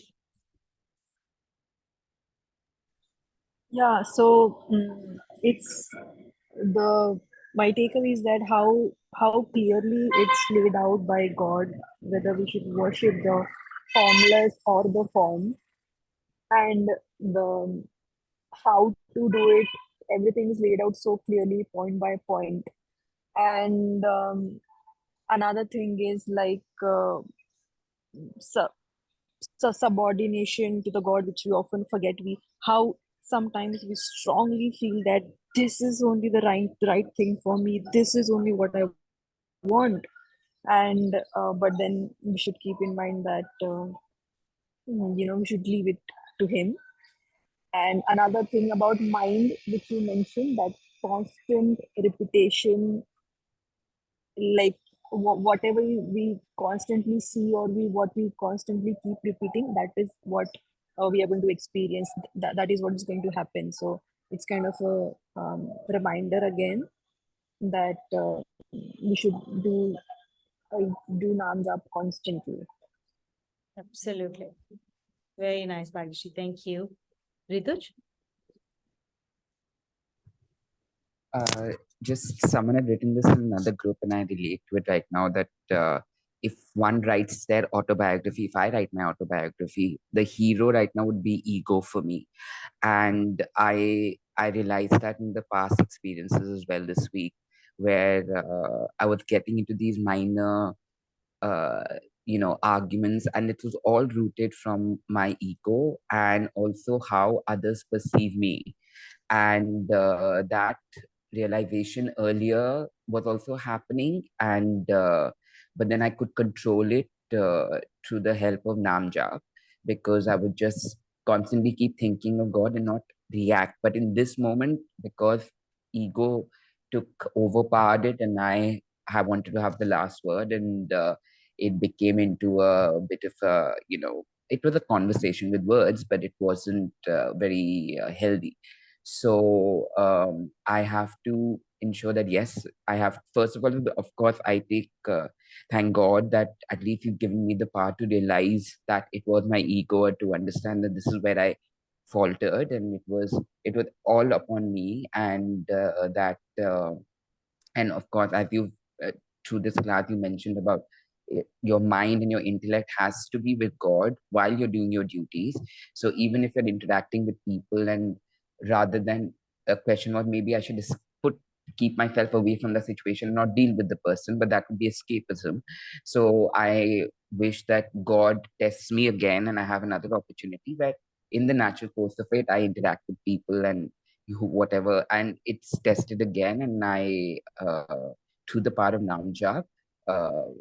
Yeah, so it's my takeaway is that how clearly it's laid out by God whether we should worship the formless or the form, and the how to do it. Everything is laid out so clearly, point by point. And another thing is like subordination to the God, which we often forget. How sometimes we strongly feel that this is only the right thing for me. This is only what I want, and but then we should keep in mind that we should leave it to Him. And another thing about mind, which you mentioned, that constant repetition, like whatever we constantly see or what we constantly keep repeating, that is what we are going to experience. That is what is going to happen. So it's kind of a reminder again that we should do Naam Jap constantly. Absolutely. Very nice, Bhagishi. Thank you. Rituj? Just someone had written this in another group, and I relate to it right now that if one writes their autobiography, if I write my autobiography, the hero right now would be ego for me. And I realized that in the past experiences as well this week, where I was getting into these minor uh, arguments, and it was all rooted from my ego and also how others perceive me. And that realization earlier was also happening, and but then I could control it through the help of Namjap, because I would just constantly keep thinking of God and not react. But in this moment, because ego took overpowered it, and I wanted to have the last word, and it became into a bit of a, it was a conversation with words, but it wasn't very healthy. So I have to ensure that, yes, I have, first of all, of course, I take, thank God that at least you've given me the power to realize that it was my ego, to understand that this is where I faltered, and it was all upon me, and and of course, as you through this class you mentioned about your mind and your intellect has to be with God while you're doing your duties. So even if you're interacting with people, and rather than a question of maybe I should just keep myself away from the situation, not deal with the person, but that would be escapism. So I wish that God tests me again and I have another opportunity where in the natural course of it I interact with people and whatever, and it's tested again, and I through the power of Namjap,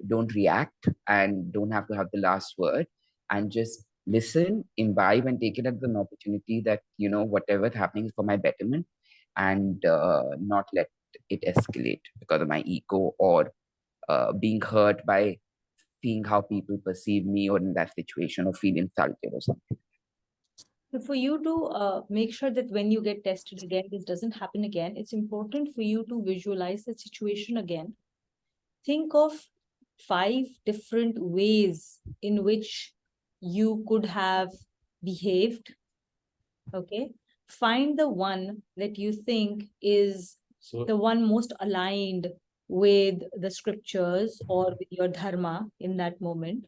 don't react and don't have to have the last word, and just listen, imbibe, and take it as an opportunity that, whatever's happening is for my betterment, and not let it escalate because of my ego, or being hurt by seeing how people perceive me or in that situation, or feel insulted or something. So for you to make sure that when you get tested again, this doesn't happen again, it's important for you to visualize the situation again. Think of 5 different ways in which you could have behaved. Okay. Find the one that you think is the one most aligned with the scriptures or with your dharma in that moment,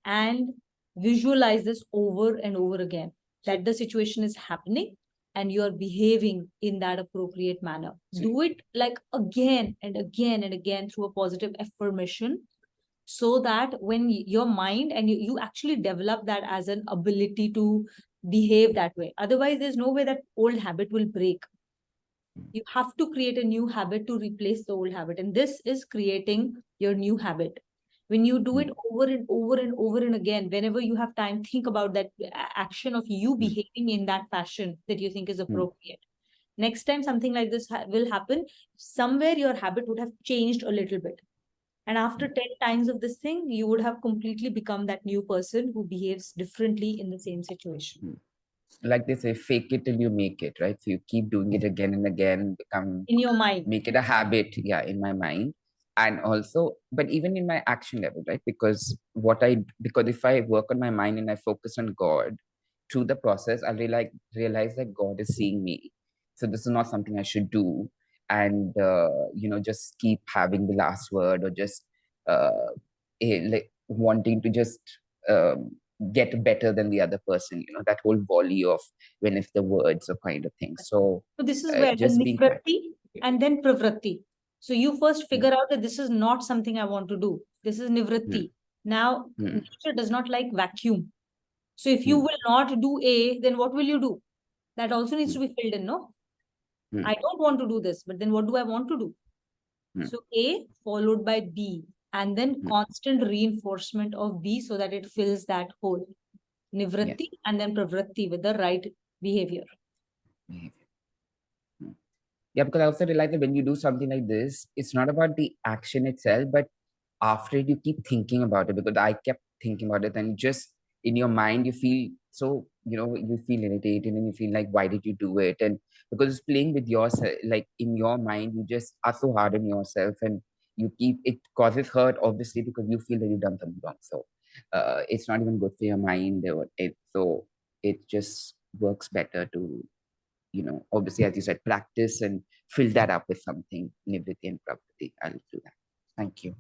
and visualize this over and over again, that the situation is happening and you're behaving in that appropriate manner. Do it like again and again and again through a positive affirmation, so that when your mind and you actually develop that as an ability to behave that way. Otherwise, there's no way that old habit will break. You have to create a new habit to replace the old habit. And this is creating your new habit. When you do it over and over and over and again, whenever you have time, think about that action of you behaving in that fashion that you think is appropriate. Next time something like this will happen, somewhere your habit would have changed a little bit. And after 10 times of this thing, you would have completely become that new person who behaves differently in the same situation. Like they say, fake it till you make it, right? So you keep doing it again and again, In your mind. make it a habit, yeah, in my mind. And also, but even in my action level, right? Because if I work on my mind and I focus on God through the process, I realize that God is seeing me. So this is not something I should do. And, just keep having the last word, or just like wanting to just um, get better than the other person, that whole volley of when if the words or kind of thing. So this is where the just being quiet. nivritti and then pravritti. So you first figure out that this is not something I want to do. This is nivritti. Now, nature does not like vacuum. So if you will not do A, then what will you do? That also needs to be filled in, no? I don't want to do this, but then what do I want to do? So A followed by B, and then constant reinforcement of B so that it fills that hole. Nivritti and then pravritti with the right behavior. Yeah, because I also realize that when you do something like this, it's not about the action itself, but after it, you keep thinking about it, because I kept thinking about it, and just in your mind, you feel so, you feel irritated and you feel like, why did you do it? And because it's playing with yourself, like in your mind, you just are so hard on yourself, and it causes hurt, obviously, because you feel that you've done something wrong. So it's not even good for your mind. So it just works better to, obviously, as you said, practice and fill that up with something, Nivriti and Pravati. I'll do that. Thank you.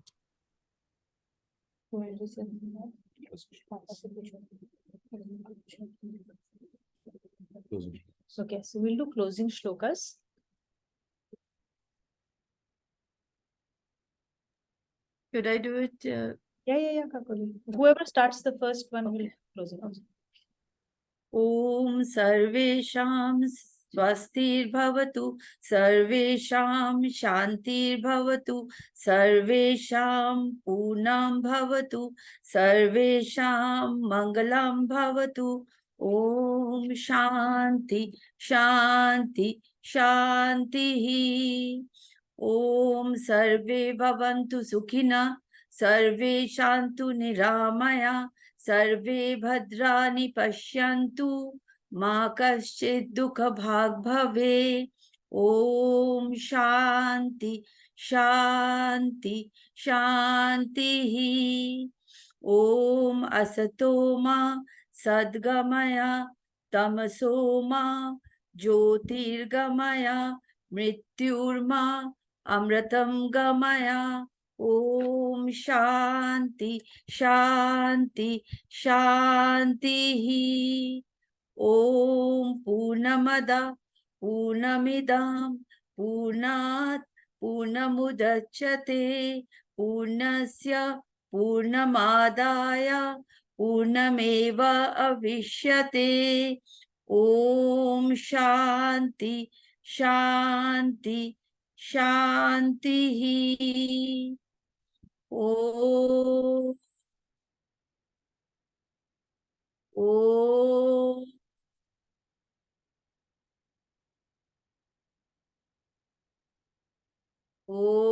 Okay, so we'll do closing shlokas. Should I do it? Yeah, Kakuli. Whoever starts the first one will close it. ॐ सर्वेषां स्वस्तिर्भवतु सर्वेषां शान्तिर्भवतु सर्वेषां पूर्णं भवतु सर्वेषां मङ्गलं भवतु ॐ शान्ति शान्ति शान्तिः ॐ सर्वे भवन्तु सुखिनः सर्वे शान्तु निरामया सर्वे भद्राणि पश्यन्तु मा कश्चित् दुःखभाग् भवेत् ॐ शान्ति शान्ति शान्तिः ॐ असतो मा सद्गमय तमसो मा ज्योतिर्गमय मृत्युर्मा अमृतं गमय ॐ शान्ति शान्ति शान्तिः ॐ पूर्णमदः पूर्णमिदं पूर्णात् पूर्णमुदच्यते पूर्णस्य पूर्णमादाय पूर्णमेव अविष्यते ॐ शान्ति शान्ति शान्तिः ॐ ॐ ॐ